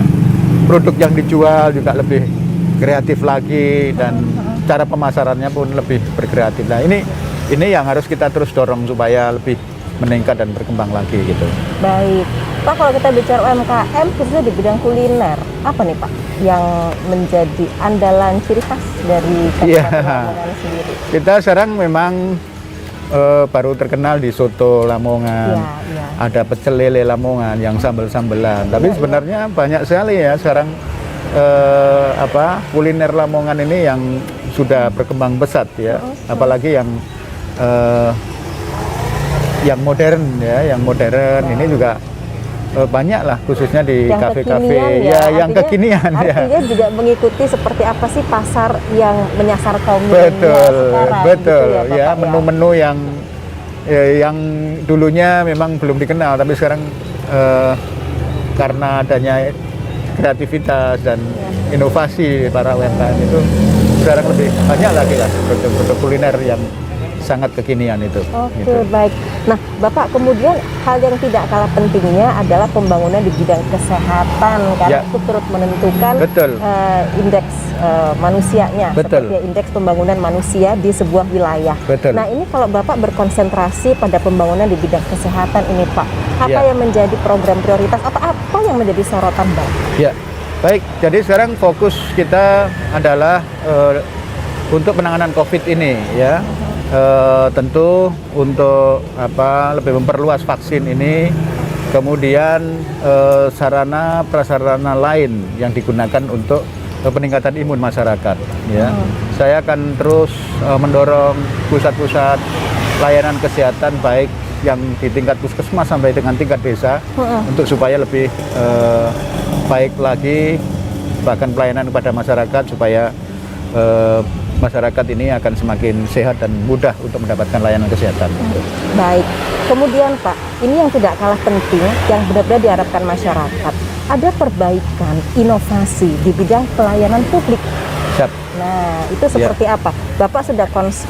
[SPEAKER 5] Produk yang dijual juga lebih kreatif lagi, dan cara pemasarannya pun lebih berkreatif. Nah, ini yang harus kita terus dorong supaya lebih meningkat dan berkembang lagi gitu.
[SPEAKER 4] Baik, Pak, kalau kita bicara UMKM khususnya di bidang kuliner, apa nih Pak yang menjadi andalan ciri khas dari Kabupaten Lamongan sendiri?
[SPEAKER 5] Kita sekarang memang baru terkenal di soto Lamongan, ada pecel lele Lamongan yang sambal-sambelan. Tapi sebenarnya banyak sekali ya sekarang kuliner Lamongan ini yang sudah berkembang pesat ya, apalagi yang modern ya, yang modern ini juga banyak lah, khususnya di kafe-kafe yang kekinian ya.
[SPEAKER 4] Artinya juga mengikuti seperti apa sih pasar yang menyasar kaum milenial sekarang.
[SPEAKER 5] Betul
[SPEAKER 4] gitu
[SPEAKER 5] ya, menu-menu yang dulunya memang belum dikenal, tapi sekarang karena adanya kreativitas dan inovasi para UMKM itu sekarang lebih banyak lagi lah produk-produk kuliner yang sangat kekinian itu.
[SPEAKER 4] Oke,
[SPEAKER 5] gitu.
[SPEAKER 4] baik. Nah, Bapak, kemudian hal yang tidak kalah pentingnya adalah pembangunan di bidang kesehatan, karena itu turut menentukan indeks manusianya, seperti indeks pembangunan manusia di sebuah wilayah. Nah, ini kalau Bapak berkonsentrasi pada pembangunan di bidang kesehatan ini, Pak, apa yang menjadi program prioritas, apa yang menjadi sorotan, Pak?
[SPEAKER 5] Ya, baik. Jadi sekarang fokus kita adalah untuk penanganan COVID ini, ya. Tentu untuk lebih memperluas vaksin ini, kemudian sarana prasarana lain yang digunakan untuk peningkatan imun masyarakat. Ya, saya akan terus mendorong pusat-pusat layanan kesehatan baik yang di tingkat puskesmas sampai dengan tingkat desa untuk supaya lebih baik lagi, bahkan pelayanan kepada masyarakat supaya masyarakat ini akan semakin sehat dan mudah untuk mendapatkan layanan kesehatan.
[SPEAKER 4] Baik, kemudian Pak, ini yang tidak kalah penting, yang benar-benar diharapkan masyarakat, ada perbaikan, inovasi di bidang pelayanan publik.
[SPEAKER 5] Siap.
[SPEAKER 4] Nah, itu seperti apa? Bapak sudah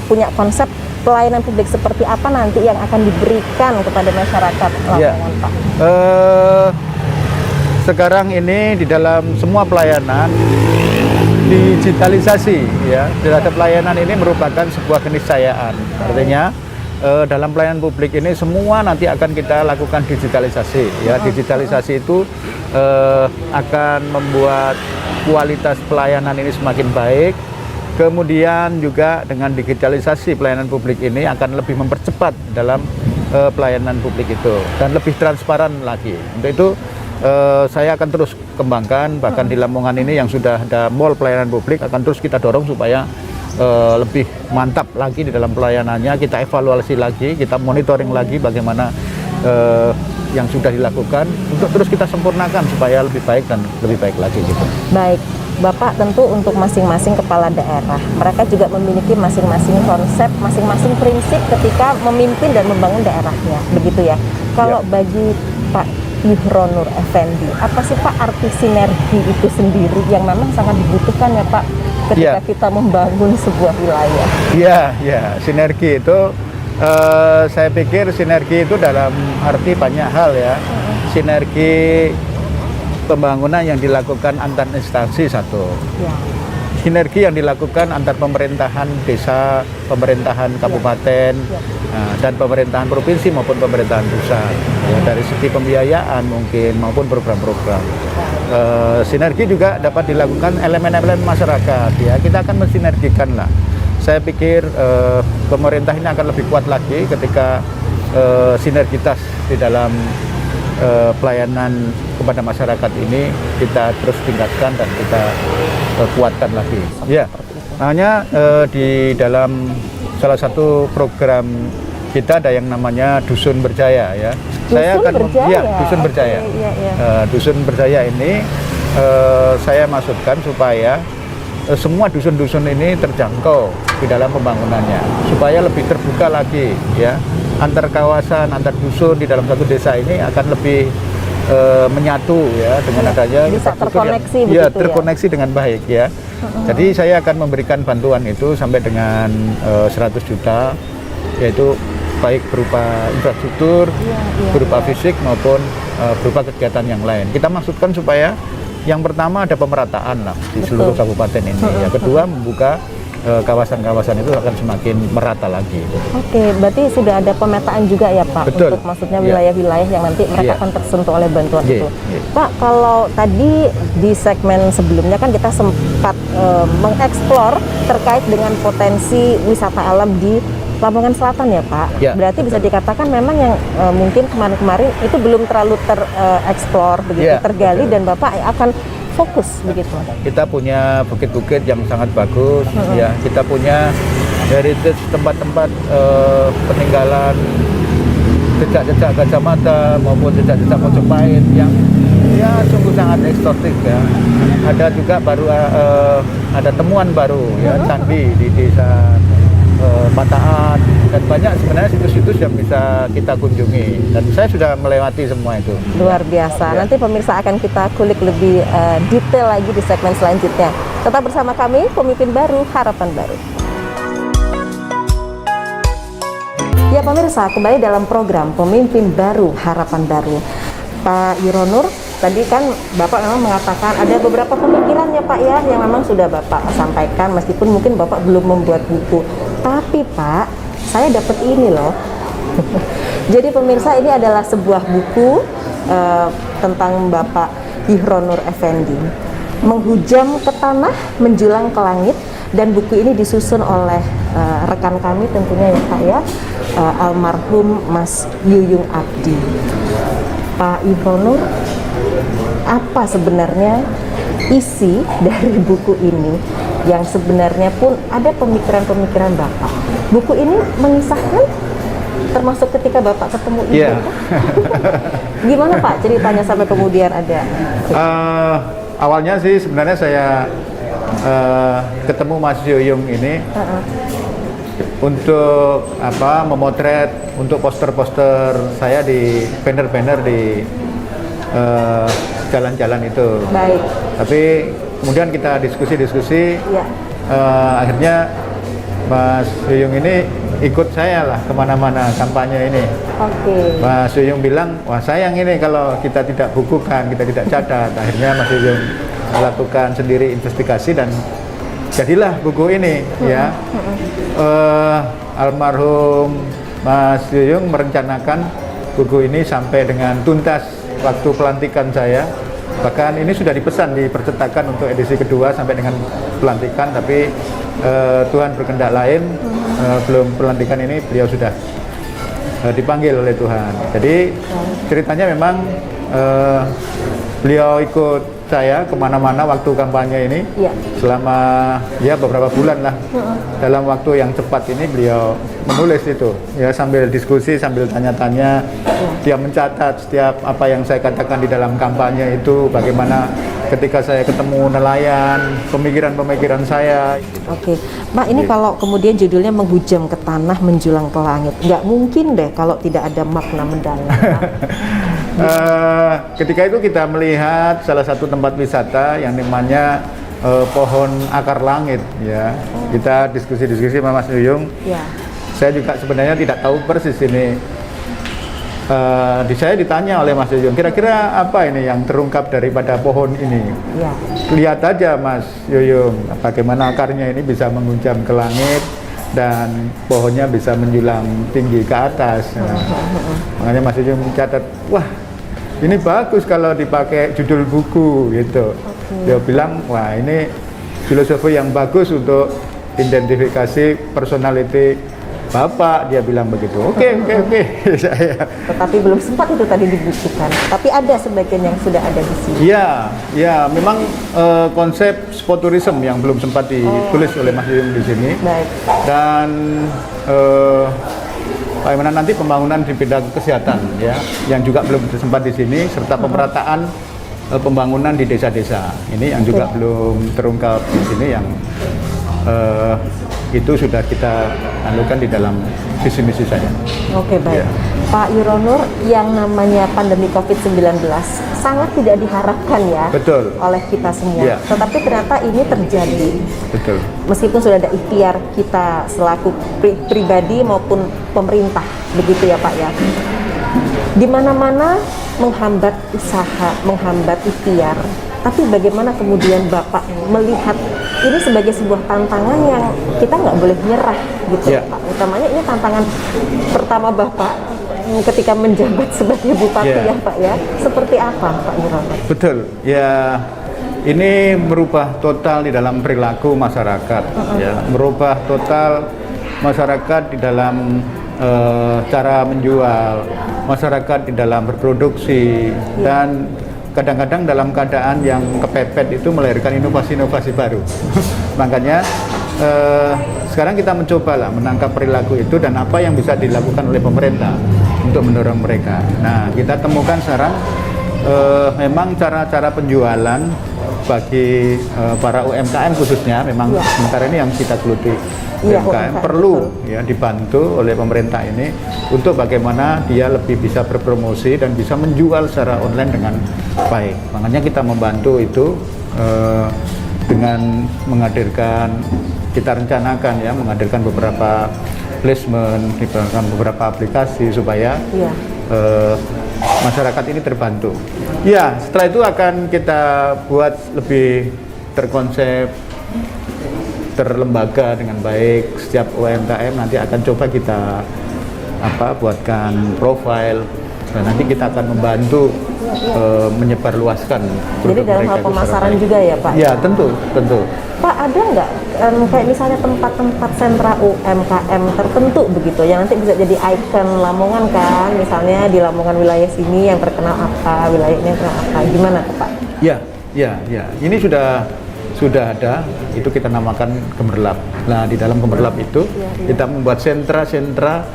[SPEAKER 4] punya konsep pelayanan publik seperti apa nanti yang akan diberikan kepada masyarakat Lamongan, Pak?
[SPEAKER 5] Sekarang ini di dalam semua pelayanan digitalisasi, ya. Terhadap pelayanan ini merupakan sebuah keniscayaan. Artinya dalam pelayanan publik ini semua nanti akan kita lakukan digitalisasi, ya. Digitalisasi itu akan membuat kualitas pelayanan ini semakin baik. Kemudian juga dengan digitalisasi pelayanan publik ini akan lebih mempercepat dalam pelayanan publik itu dan lebih transparan lagi. Untuk itu saya akan terus kembangkan, bahkan di Lamongan ini yang sudah ada mall pelayanan publik akan terus kita dorong supaya lebih mantap lagi di dalam pelayanannya. Kita evaluasi lagi, kita monitoring lagi bagaimana yang sudah dilakukan untuk terus kita sempurnakan supaya lebih baik dan lebih baik lagi gitu.
[SPEAKER 4] Baik, Bapak, tentu untuk masing-masing kepala daerah, mereka juga memiliki masing-masing konsep, masing-masing prinsip ketika memimpin dan membangun daerahnya, begitu ya. Kalau bagi Pak Yuhronur Effendi, apa sih Pak arti sinergi itu sendiri yang memang sangat dibutuhkan ya Pak ketika kita membangun sebuah wilayah?
[SPEAKER 5] Iya, sinergi itu saya pikir sinergi itu dalam arti banyak hal ya. Sinergi pembangunan yang dilakukan antar instansi satu. sinergi yang dilakukan antar pemerintahan desa, pemerintahan kabupaten, dan pemerintahan provinsi maupun pemerintahan pusat. Ya, dari segi pembiayaan mungkin maupun program-program. Sinergi juga dapat dilakukan elemen-elemen masyarakat. Ya, kita akan mensinergikan lah. Saya pikir pemerintah ini akan lebih kuat lagi ketika sinergitas di dalam pelayanan kepada masyarakat ini kita terus tingkatkan dan kita kuatkan lagi. Ya, hanya di dalam salah satu program kita ada yang namanya Dusun Berjaya ya. Saya akan Dusun Berjaya. Dusun Berjaya ini saya maksudkan supaya semua dusun-dusun ini terjangkau di dalam pembangunannya supaya lebih terbuka lagi ya, antar kawasan, antar dusun di dalam satu desa ini akan lebih menyatu ya dengan adanya
[SPEAKER 4] bisa terkoneksi
[SPEAKER 5] yang, ya, terkoneksi dengan baik ya. Jadi saya akan memberikan bantuan itu sampai dengan 100 juta, yaitu baik berupa infrastruktur, berupa fisik maupun berupa kegiatan yang lain. Kita maksudkan supaya yang pertama ada pemerataan lah di seluruh kabupaten ini. Yang kedua membuka kawasan-kawasan itu akan semakin merata lagi.
[SPEAKER 4] Oke, berarti sudah ada pemetaan juga ya Pak.
[SPEAKER 5] Betul.
[SPEAKER 4] Untuk maksudnya wilayah-wilayah yang nanti mereka akan tersentuh oleh bantuan itu. Pak, kalau tadi di segmen sebelumnya kan kita sempat mengeksplor terkait dengan potensi wisata alam di Lamongan Selatan ya Pak. Berarti bisa dikatakan memang yang mungkin kemarin-kemarin itu belum terlalu tereksplor begitu, tergali, dan Bapak akan fokus begitu.
[SPEAKER 5] Kita punya bukit-bukit yang sangat bagus ya. Kita punya heritage tempat-tempat peninggalan jejak-jejak Gajah Mada maupun jejak-jejak Mojopahit yang ya sungguh sangat eksotik ya. Ada juga baru ada temuan baru ya, candi di desa Pataan, dan banyak sebenarnya situs-situs yang bisa kita kunjungi, dan saya sudah melewati semua itu.
[SPEAKER 4] Luar biasa. Nanti pemirsa akan kita kulik lebih detail lagi di segmen selanjutnya. Tetap bersama kami, Pemimpin Baru Harapan Baru. Ya pemirsa, kembali dalam program Pemimpin Baru Harapan Baru. Pak Yuronur, tadi kan Bapak memang mengatakan ada beberapa pemikiran ya Pak ya yang memang sudah Bapak sampaikan, meskipun mungkin Bapak belum membuat buku. Tapi Pak, saya dapat ini loh. Jadi pemirsa, ini adalah sebuah buku tentang Bapak Yuronur Effendi, Menghujam ke Tanah, Menjulang ke Langit, dan buku ini disusun oleh rekan kami tentunya ya Pak ya, almarhum Mas Yuyung Abdi. Pak Yuronur, apa sebenarnya isi dari buku ini yang sebenarnya pun ada pemikiran-pemikiran Bapak? Buku ini mengisahkan termasuk ketika Bapak ketemu Ibu. Gimana Pak ceritanya sampai kemudian ada?
[SPEAKER 5] Awalnya sih sebenarnya saya ketemu Mas Yuyung ini untuk apa, memotret untuk poster-poster saya di banner-banner di jalan-jalan itu.
[SPEAKER 4] Baik.
[SPEAKER 5] Tapi kemudian kita diskusi-diskusi, akhirnya Mas Yuyung ini ikut saya lah kemana-mana kampanye ini. Mas Yuyung bilang, wah sayang ini kalau kita tidak bukukan, kita tidak catat. Akhirnya Mas Yuyung melakukan sendiri investigasi dan jadilah buku ini ya. Almarhum Mas Yuyung merencanakan buku ini sampai dengan tuntas waktu pelantikan saya. Bahkan ini sudah dipesan di percetakan untuk edisi kedua sampai dengan pelantikan, tapi Tuhan berkehendak lain, belum pelantikan ini beliau sudah dipanggil oleh Tuhan. Jadi ceritanya memang beliau ikut saya kemana-mana waktu kampanye ini selama ya beberapa bulan lah. Dalam waktu yang cepat ini beliau menulis itu ya, sambil diskusi, sambil tanya-tanya. Dia mencatat setiap apa yang saya katakan di dalam kampanye itu, bagaimana ketika saya ketemu nelayan, pemikiran-pemikiran saya.
[SPEAKER 4] Oke, Pak, ini kalau kemudian judulnya Menghujam ke Tanah, Menjulang ke Langit, nggak mungkin deh kalau tidak ada makna mendalam.
[SPEAKER 5] Ketika itu kita melihat salah satu tempat wisata yang namanya pohon akar langit ya. Kita diskusi-diskusi sama Mas Yuyung. Saya juga sebenarnya tidak tahu persis ini saya ditanya oleh Mas Yuyun, kira-kira apa ini yang terungkap daripada pohon ini?
[SPEAKER 4] Ya.
[SPEAKER 5] Lihat aja Mas Yuyun, bagaimana akarnya ini bisa menghunjam ke langit dan pohonnya bisa menjulang tinggi ke atas. Nah, makanya Mas Yuyun mencatat, wah ini bagus kalau dipakai judul buku gitu. Dia bilang, wah ini filosofi yang bagus untuk identifikasi personality Bapak, dia bilang begitu. Oke. Saya.
[SPEAKER 4] Tetapi belum sempat itu tadi dibuktikan. Tapi ada sebagian yang sudah ada di sini.
[SPEAKER 5] Ya, memang konsep sport tourism yang belum sempat ditulis oleh Mas Yuyun di sini.
[SPEAKER 4] Baik.
[SPEAKER 5] Dan bagaimana nanti pembangunan di bidang kesehatan ya, yang juga belum sempat di sini, serta pemerataan pembangunan di desa-desa. Ini yang juga belum terungkap di sini, yang itu sudah kita anukan di dalam visi misi saya.
[SPEAKER 4] Oke, baik.
[SPEAKER 5] Ya.
[SPEAKER 4] Pak Yuronur, yang namanya pandemi COVID-19 sangat tidak diharapkan ya.
[SPEAKER 5] Betul.
[SPEAKER 4] Oleh kita semua.
[SPEAKER 5] Ya.
[SPEAKER 4] Tetapi ternyata ini terjadi.
[SPEAKER 5] Betul.
[SPEAKER 4] Meskipun sudah ada ikhtiar kita selaku pribadi maupun pemerintah, begitu ya Pak ya. Di mana-mana menghambat usaha, menghambat ikhtiar. Tapi bagaimana kemudian Bapak melihat ini sebagai sebuah tantangan yang kita nggak boleh nyerah gitu
[SPEAKER 5] Ya.
[SPEAKER 4] Pak. Utamanya ini tantangan pertama Bapak ketika menjabat sebagai bupati ya Pak ya. Seperti apa Pak Yuronur?
[SPEAKER 5] Betul. Ya, ini merubah total di dalam perilaku masyarakat. Ya, merubah total masyarakat di dalam cara menjual, masyarakat di dalam berproduksi, dan kadang-kadang dalam keadaan yang kepepet itu melahirkan inovasi-inovasi baru. Makanya sekarang kita mencoba lah menangkap perilaku itu dan apa yang bisa dilakukan oleh pemerintah untuk mendorong mereka. Nah, kita temukan sekarang memang cara-cara penjualan bagi para UMKM khususnya, memang sementara ini yang kita geluti UMKM perlu ya dibantu oleh pemerintah ini untuk bagaimana dia lebih bisa berpromosi dan bisa menjual secara online dengan baik. Makanya kita membantu itu dengan menghadirkan, kita rencanakan ya menghadirkan beberapa placement, beberapa aplikasi supaya masyarakat ini terbantu. Ya, setelah itu akan kita buat lebih terkonsep, terlembaga dengan baik. Setiap UMKM nanti akan coba kita buatkan profil, dan nanti kita akan membantu menyebarluaskan
[SPEAKER 4] Jadi
[SPEAKER 5] produk
[SPEAKER 4] dalam
[SPEAKER 5] mereka
[SPEAKER 4] hal
[SPEAKER 5] itu
[SPEAKER 4] pemasaran
[SPEAKER 5] secara baik.
[SPEAKER 4] juga ya Pak?
[SPEAKER 5] Ya, tentu.
[SPEAKER 4] Pak, ada nggak kayak misalnya tempat-tempat sentra UMKM tertentu begitu yang nanti bisa jadi ikon Lamongan kan? Misalnya di Lamongan wilayah sini yang terkenal apa, wilayah ini yang terkenal apa, gimana tuh Pak?
[SPEAKER 5] Ya. Ini sudah ada, itu kita namakan Gemerlap. Nah, di dalam Gemerlap itu kita membuat sentra-sentra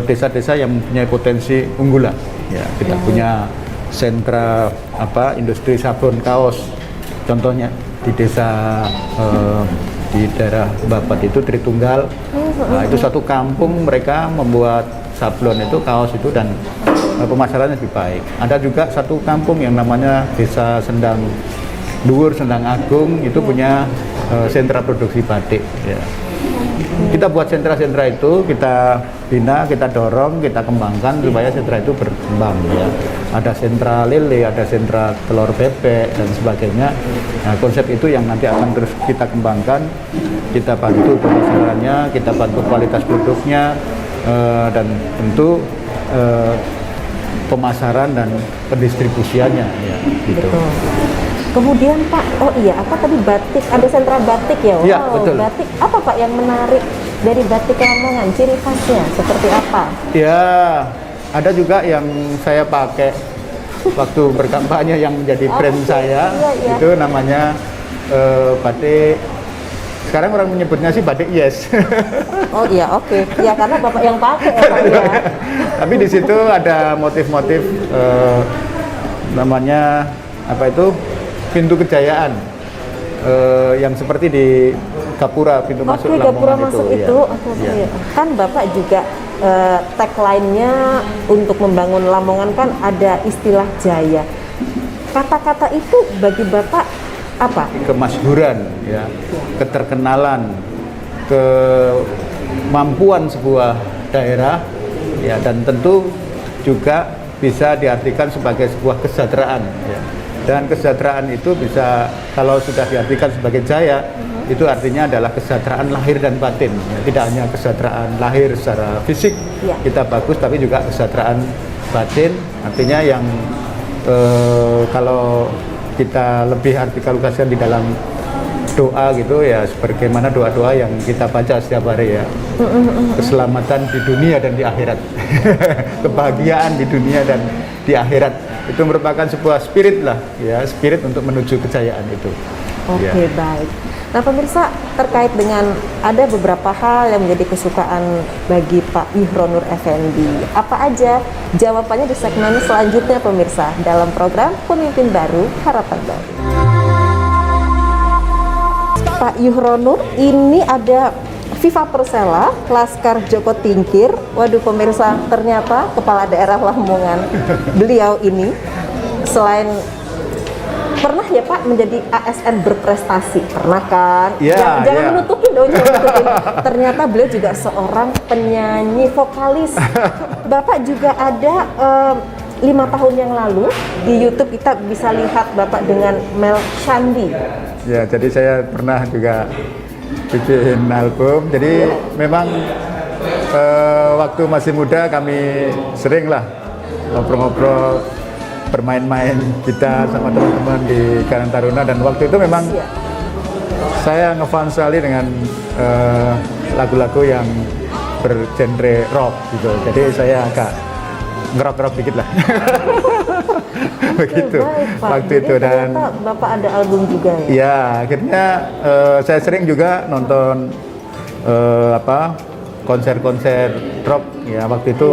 [SPEAKER 5] desa-desa yang mempunyai potensi unggulan. Ya, kita punya sentra industri sabun kaos. Contohnya di desa di daerah Babat itu Tritunggal. Nah, itu satu kampung mereka membuat sablon itu, kaos itu, dan pemasarannya lebih baik. Ada juga satu kampung yang namanya Desa Sendang Dhuwur, Sendang Agung, itu punya sentra produksi batik. Ya. Kita buat sentra-sentra itu, kita bina, kita dorong, kita kembangkan supaya sentra itu berkembang. Ya. Ada sentra lele, ada sentra telur bebek dan sebagainya. Nah, konsep itu yang nanti akan terus kita kembangkan. Kita bantu pemasarannya, kita bantu kualitas produknya, dan tentu pemasaran dan pendistribusiannya. Ya, gitu.
[SPEAKER 4] Betul. Kemudian Pak, apa tadi batik, ada sentra batik ya? Wow,
[SPEAKER 5] Ya, betul.
[SPEAKER 4] Batik, apa Pak yang menarik dari batik Lamongan, ciri khasnya seperti apa?
[SPEAKER 5] Ya, ada juga yang saya pakai waktu berkampanye yang menjadi brand saya, itu namanya batik. Sekarang orang menyebutnya sih batik Yes.
[SPEAKER 4] Oh iya, oke. Ya karena Bapak yang pakai ya Pak ya.
[SPEAKER 5] Tapi di situ ada motif-motif namanya pintu kejayaan, yang seperti di Gapura, pintu masuk
[SPEAKER 4] Gapura
[SPEAKER 5] Lamongan
[SPEAKER 4] masuk
[SPEAKER 5] itu.
[SPEAKER 4] itu.
[SPEAKER 5] Ya.
[SPEAKER 4] Kan Bapak juga tagline-nya untuk membangun Lamongan kan ada istilah jaya. Kata-kata itu bagi Bapak apa?
[SPEAKER 5] Kemasyhuran, ya, keterkenalan, kemampuan sebuah daerah, ya, dan tentu juga bisa diartikan sebagai sebuah kesejahteraan ya. Dan kesejahteraan itu bisa, kalau sudah diartikan sebagai jaya, itu artinya adalah kesejahteraan lahir dan batin ya. Tidak hanya kesejahteraan lahir secara fisik kita bagus, tapi juga kesejahteraan batin, artinya yang kalau kita lebih artikulasikan di dalam doa gitu ya, sebagaimana doa-doa yang kita baca setiap hari ya, keselamatan di dunia dan di akhirat, kebahagiaan di dunia dan di akhirat, itu merupakan sebuah spirit lah ya, spirit untuk menuju kejayaan itu.
[SPEAKER 4] Oke,
[SPEAKER 5] Ya.
[SPEAKER 4] baik. Nah pemirsa, terkait dengan ada beberapa hal yang menjadi kesukaan bagi Pak Yuhron Nur Effendi. Apa aja? Jawabannya di segmen selanjutnya pemirsa, dalam program Pemimpin Baru Harapan Baru. Pak Yuhron Nur, ini ada Viva Persela, Laskar Joko Tingkir. Waduh pemirsa, ternyata kepala daerah Lamongan beliau ini selain pernah ya Pak menjadi ASN berprestasi, pernah kan?
[SPEAKER 5] Ya,
[SPEAKER 4] jangan
[SPEAKER 5] ya.
[SPEAKER 4] menutupin dong, jangan menutupin. Ternyata beliau juga seorang penyanyi vokalis. Bapak juga ada 5 tahun yang lalu di YouTube kita bisa lihat Bapak dengan Mel Shandy.
[SPEAKER 5] Ya, jadi saya pernah juga bikin album. Jadi memang waktu masih muda kami sering lah ngobrol-ngobrol, bermain-main gitar sama teman-teman di Karang Taruna, dan waktu itu memang saya ngefans sekali dengan lagu-lagu yang bergenre rock gitu. Jadi saya agak ngerok-ngerok dikit lah. Begitu
[SPEAKER 4] Baik, Pak.
[SPEAKER 5] waktu
[SPEAKER 4] Jadi
[SPEAKER 5] itu, dan
[SPEAKER 4] ternyata Bapak ada album juga ya?
[SPEAKER 5] ya akhirnya saya sering juga nonton konser-konser rock ya waktu itu.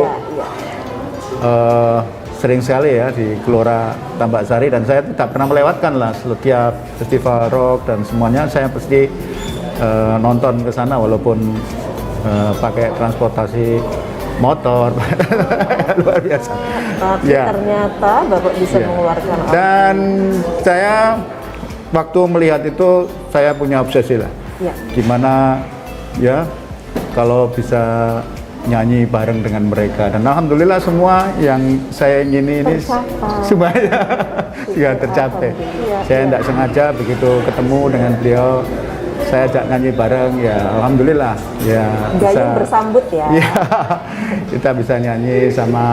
[SPEAKER 5] Sering sekali ya di Gelora Tambak Sari, dan saya tidak pernah melewatkan lah setiap festival rock dan semuanya saya pasti nonton ke sana walaupun pakai transportasi motor. Luar biasa.
[SPEAKER 4] Tapi
[SPEAKER 5] Ya.
[SPEAKER 4] ternyata Bapak bisa
[SPEAKER 5] Ya.
[SPEAKER 4] mengeluarkan album.
[SPEAKER 5] Dan saya waktu melihat itu saya punya obsesi lah.
[SPEAKER 4] Ya.
[SPEAKER 5] Gimana ya kalau bisa nyanyi bareng dengan mereka, dan alhamdulillah semua yang saya ingini ini
[SPEAKER 4] Tercapai.
[SPEAKER 5] semuanya sudah tercapai.
[SPEAKER 4] Alhamdulillah.
[SPEAKER 5] Saya tidak sengaja begitu ketemu dengan beliau, saya ajak nyanyi bareng, ya alhamdulillah ya
[SPEAKER 4] Gayung bersambut ya.
[SPEAKER 5] Iya, kita bisa nyanyi sama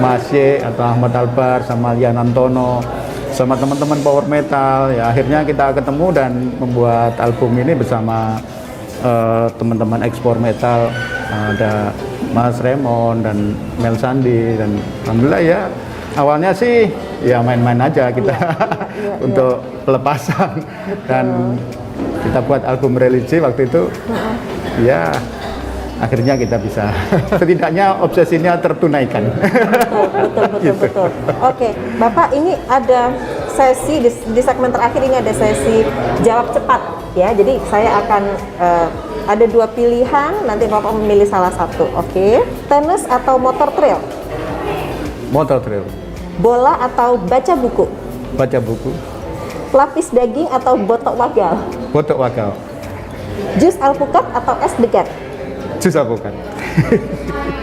[SPEAKER 5] Mas Y atau Ahmad Albar, sama Lian Antono, sama teman-teman power metal. Ya akhirnya kita ketemu dan membuat album ini bersama teman-teman ekspor metal, ada Mas Raymond dan Mel Shandy, dan alhamdulillah ya awalnya sih ya main-main aja kita untuk pelepasan, dan kita buat album religi waktu itu. Ya akhirnya kita bisa setidaknya obsesinya tertunaikan.
[SPEAKER 4] Betul. Oke, Bapak, ini ada sesi di segmen terakhir ini ada sesi jawab cepat ya. Jadi saya akan ada 2 pilihan, nanti Bapak memilih salah satu. Oke. Tenis atau motor trail?
[SPEAKER 5] Motor trail,
[SPEAKER 4] Bola atau baca buku?
[SPEAKER 5] baca buku,
[SPEAKER 4] Lapis daging atau botok wagal?
[SPEAKER 5] botok wakal,
[SPEAKER 4] Jus alpukat atau es degan?
[SPEAKER 5] susah bukan,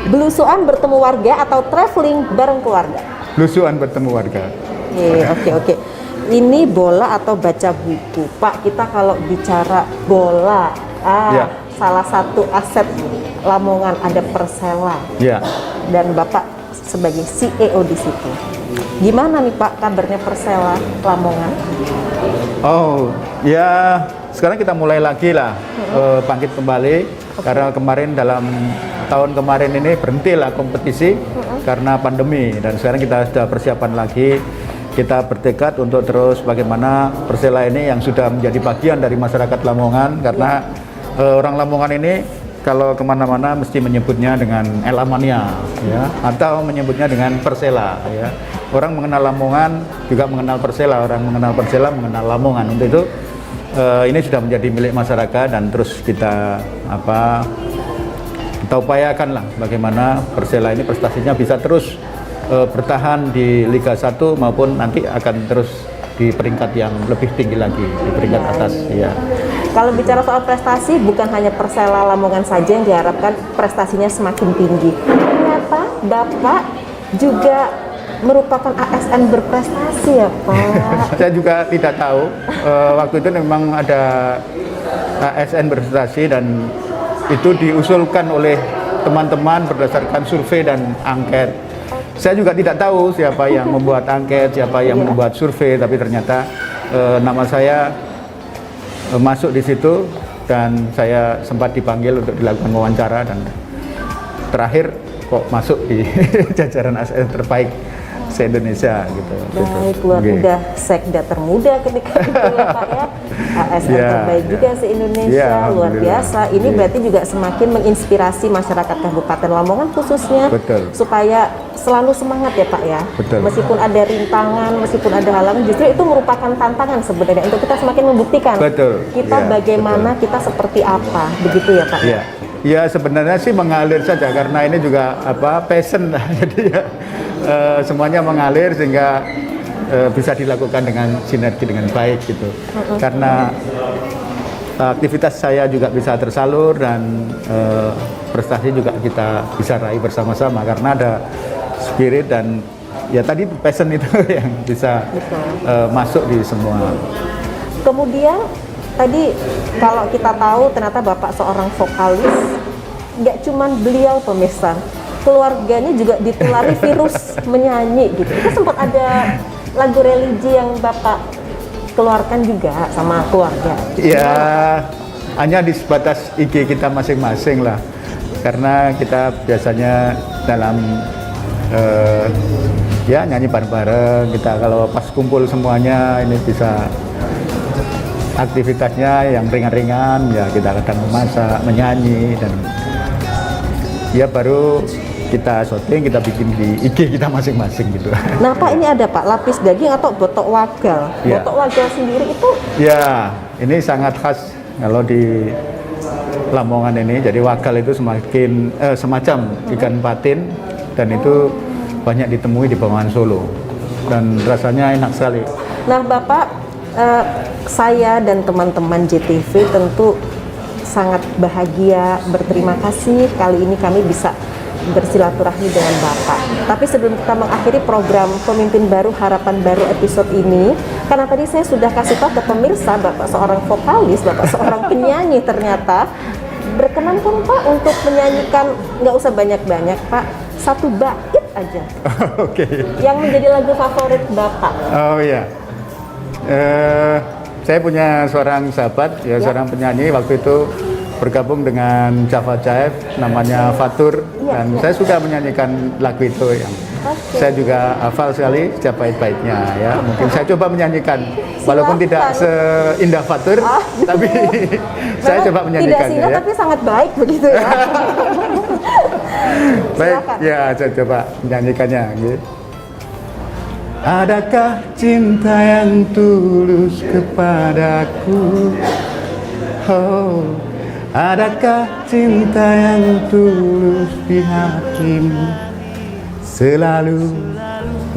[SPEAKER 4] Belusuan bertemu warga atau traveling bareng keluarga?
[SPEAKER 5] lusuan bertemu warga.
[SPEAKER 4] Oke. Ini bola atau baca buku? Pak, kita kalau bicara bola,
[SPEAKER 5] Ya.
[SPEAKER 4] salah satu aset Lamongan ada Persela,
[SPEAKER 5] Ya,
[SPEAKER 4] dan Bapak sebagai CEO di situ. Gimana nih Pak kabarnya Persela Lamongan?
[SPEAKER 5] oh ya sekarang kita mulai lagi lah bangkit kembali, karena kemarin dalam tahun kemarin ini berhentilah kompetisi karena pandemi, dan sekarang kita sudah persiapan lagi. Kita bertekad untuk terus bagaimana Persela ini yang sudah menjadi bagian dari masyarakat Lamongan, karena orang Lamongan ini kalau kemana-mana mesti menyebutnya dengan El Amania ya, atau menyebutnya dengan Persela ya. Orang mengenal Lamongan juga mengenal Persela, orang mengenal Persela mengenal Lamongan. Untuk itu ini sudah menjadi milik masyarakat, dan terus kita upayakan lah bagaimana Persela ini prestasinya bisa terus bertahan di Liga 1 maupun nanti akan terus di peringkat yang lebih tinggi lagi, di peringkat atas ya.
[SPEAKER 4] Kalau bicara soal prestasi, bukan hanya Persela Lamongan saja yang diharapkan prestasinya semakin tinggi. Ternyata Bapak juga merupakan ASN berprestasi ya Pak?
[SPEAKER 5] Saya juga tidak tahu. Waktu itu memang ada ASN berprestasi dan itu diusulkan oleh teman-teman berdasarkan survei dan angket. Saya juga tidak tahu siapa yang membuat angket, siapa yang membuat survei, tapi ternyata nama saya masuk di situ dan saya sempat dipanggil untuk dilakukan wawancara dan terakhir kok masuk di jajaran ASN terbaik se-Indonesia gitu.
[SPEAKER 4] Baik,
[SPEAKER 5] gitu.
[SPEAKER 4] udah sekda termuda ketika itu ya Pak ya. ASN
[SPEAKER 5] Ya,
[SPEAKER 4] terbaik juga se-Indonesia,
[SPEAKER 5] Ya,
[SPEAKER 4] luar
[SPEAKER 5] alhamdulillah.
[SPEAKER 4] biasa. Ini
[SPEAKER 5] Ya.
[SPEAKER 4] berarti juga semakin menginspirasi masyarakat Kabupaten Lamongan khususnya
[SPEAKER 5] Betul.
[SPEAKER 4] supaya selalu semangat ya Pak ya.
[SPEAKER 5] Betul.
[SPEAKER 4] Meskipun ada rintangan, meskipun ada halangan, justru itu merupakan tantangan sebenarnya untuk kita semakin membuktikan
[SPEAKER 5] Betul.
[SPEAKER 4] kita
[SPEAKER 5] Ya,
[SPEAKER 4] bagaimana, kita seperti apa, begitu ya Pak.
[SPEAKER 5] Ya, ya sebenarnya sih mengalir saja karena ini juga passion lah. Jadi ya semuanya mengalir sehingga bisa dilakukan dengan sinergi dengan baik gitu. Karena aktivitas saya juga bisa tersalur dan prestasi juga kita bisa raih bersama-sama karena ada spirit dan ya tadi passion itu yang bisa masuk di semua.
[SPEAKER 4] Kemudian tadi kalau kita tahu ternyata Bapak seorang vokalis, nggak cuman beliau pemirsa, keluarganya juga ditulari virus menyanyi gitu. Itu sempat ada lagu religi yang Bapak keluarkan juga sama keluarga.
[SPEAKER 5] Ya, hanya di sebatas IG kita masing-masing lah. Karena kita biasanya dalam ya nyanyi bareng-bareng. Kita kalau pas kumpul semuanya ini bisa aktivitasnya yang ringan-ringan, ya kita kadang memasak, menyanyi dan ya baru kita syuting, kita bikin di IG kita masing-masing gitu.
[SPEAKER 4] Nah Pak, ini ada Pak lapis daging atau botok wagal.
[SPEAKER 5] Ya.
[SPEAKER 4] Botok wagal sendiri itu
[SPEAKER 5] Ya, ini sangat khas kalau di Lamongan ini. Jadi wagal itu semacam ikan patin dan itu banyak ditemui di Bengawan Solo dan rasanya enak sekali.
[SPEAKER 4] Nah Bapak, saya dan teman-teman JTV tentu sangat bahagia, berterima kasih kali ini kami bisa bersilaturahmi dengan Bapak. Tapi sebelum kita mengakhiri program Pemimpin Baru Harapan Baru episode ini, karena tadi saya sudah kasih tahu ke pemirsa Bapak seorang vokalis, Bapak seorang penyanyi ternyata, berkenan kan Pak untuk menyanyikan, nggak usah banyak-banyak Pak, satu bait aja
[SPEAKER 5] Oke.
[SPEAKER 4] yang menjadi lagu favorit Bapak.
[SPEAKER 5] Oh iya. Saya punya seorang sahabat, ya seorang penyanyi waktu itu bergabung dengan Java Jive, namanya Fatur, dan saya suka menyanyikan lagu itu yang saya juga hafal sekali setiap bait-baitnya ya. Mungkin saya coba menyanyikan, walaupun tidak seindah Fatur, tapi saya
[SPEAKER 4] Memang
[SPEAKER 5] coba menyanyikan
[SPEAKER 4] tidak singkat
[SPEAKER 5] ya.
[SPEAKER 4] tapi sangat baik begitu ya.
[SPEAKER 5] Baik,
[SPEAKER 4] Silakan.
[SPEAKER 5] ya saya coba menyanyikannya. Gitu. Adakah cinta yang tulus kepadaku? Oh, adakah cinta yang tulus di hatimu? Selalu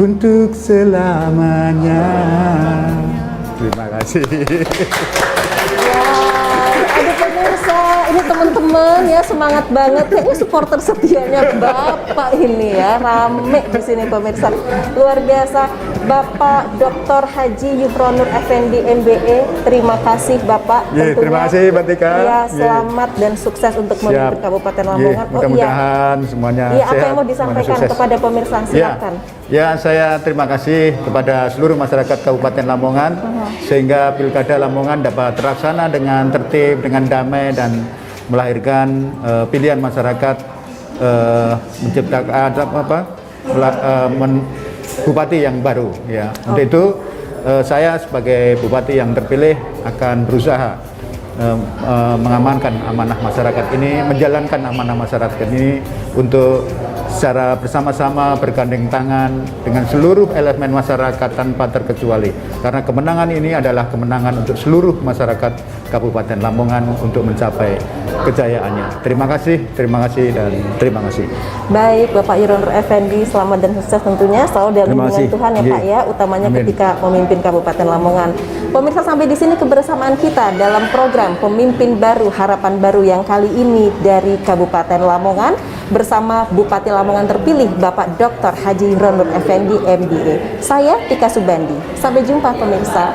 [SPEAKER 5] untuk selamanya. Terima kasih.
[SPEAKER 4] Aduh pemirsa, ini teman-teman ya semangat banget. Kayaknya supporter setianya Bapak ini ya, rame di sini pemirsa. Luar biasa. Bapak Dr. Haji Yuhronur Effendi MBE, terima kasih Bapak.
[SPEAKER 5] Ye, terima kasih Mbak Tika.
[SPEAKER 4] Ya,
[SPEAKER 5] Ye.
[SPEAKER 4] selamat dan sukses untuk memimpin Kabupaten Lamongan.
[SPEAKER 5] Mudah-mudahan semuanya
[SPEAKER 4] Iya, apa
[SPEAKER 5] sehat,
[SPEAKER 4] yang mau
[SPEAKER 5] semuanya
[SPEAKER 4] disampaikan
[SPEAKER 5] sukses.
[SPEAKER 4] kepada pemirsa? Silakan.
[SPEAKER 5] Ya, saya terima kasih kepada seluruh masyarakat Kabupaten Lamongan sehingga Pilkada Lamongan dapat terlaksana dengan tertib, dengan damai dan melahirkan pilihan masyarakat menciptakan bupati yang baru ya. Untuk itu saya sebagai bupati yang terpilih akan berusaha mengamankan amanah masyarakat ini, menjalankan amanah masyarakat ini untuk secara bersama-sama bergandeng tangan dengan seluruh elemen masyarakat tanpa terkecuali. Karena kemenangan ini adalah kemenangan untuk seluruh masyarakat Kabupaten Lamongan untuk mencapai kejayaannya. Terima kasih dan terima kasih.
[SPEAKER 4] Baik, Bapak Yuhronur Effendi, selamat dan sukses tentunya selalu dalam
[SPEAKER 5] Terima
[SPEAKER 4] lindungan
[SPEAKER 5] kasih.
[SPEAKER 4] Tuhan ya
[SPEAKER 5] Ye.
[SPEAKER 4] Pak ya, utamanya
[SPEAKER 5] Amin.
[SPEAKER 4] ketika memimpin Kabupaten Lamongan. Pemirsa, sampai di sini kebersamaan kita dalam program Pemimpin Baru Harapan Baru yang kali ini dari Kabupaten Lamongan. bersama Bupati Lamongan terpilih Bapak Dr. Haji Imron Nur Effendi MBA. Saya Tika Subandi. Sampai jumpa pemirsa.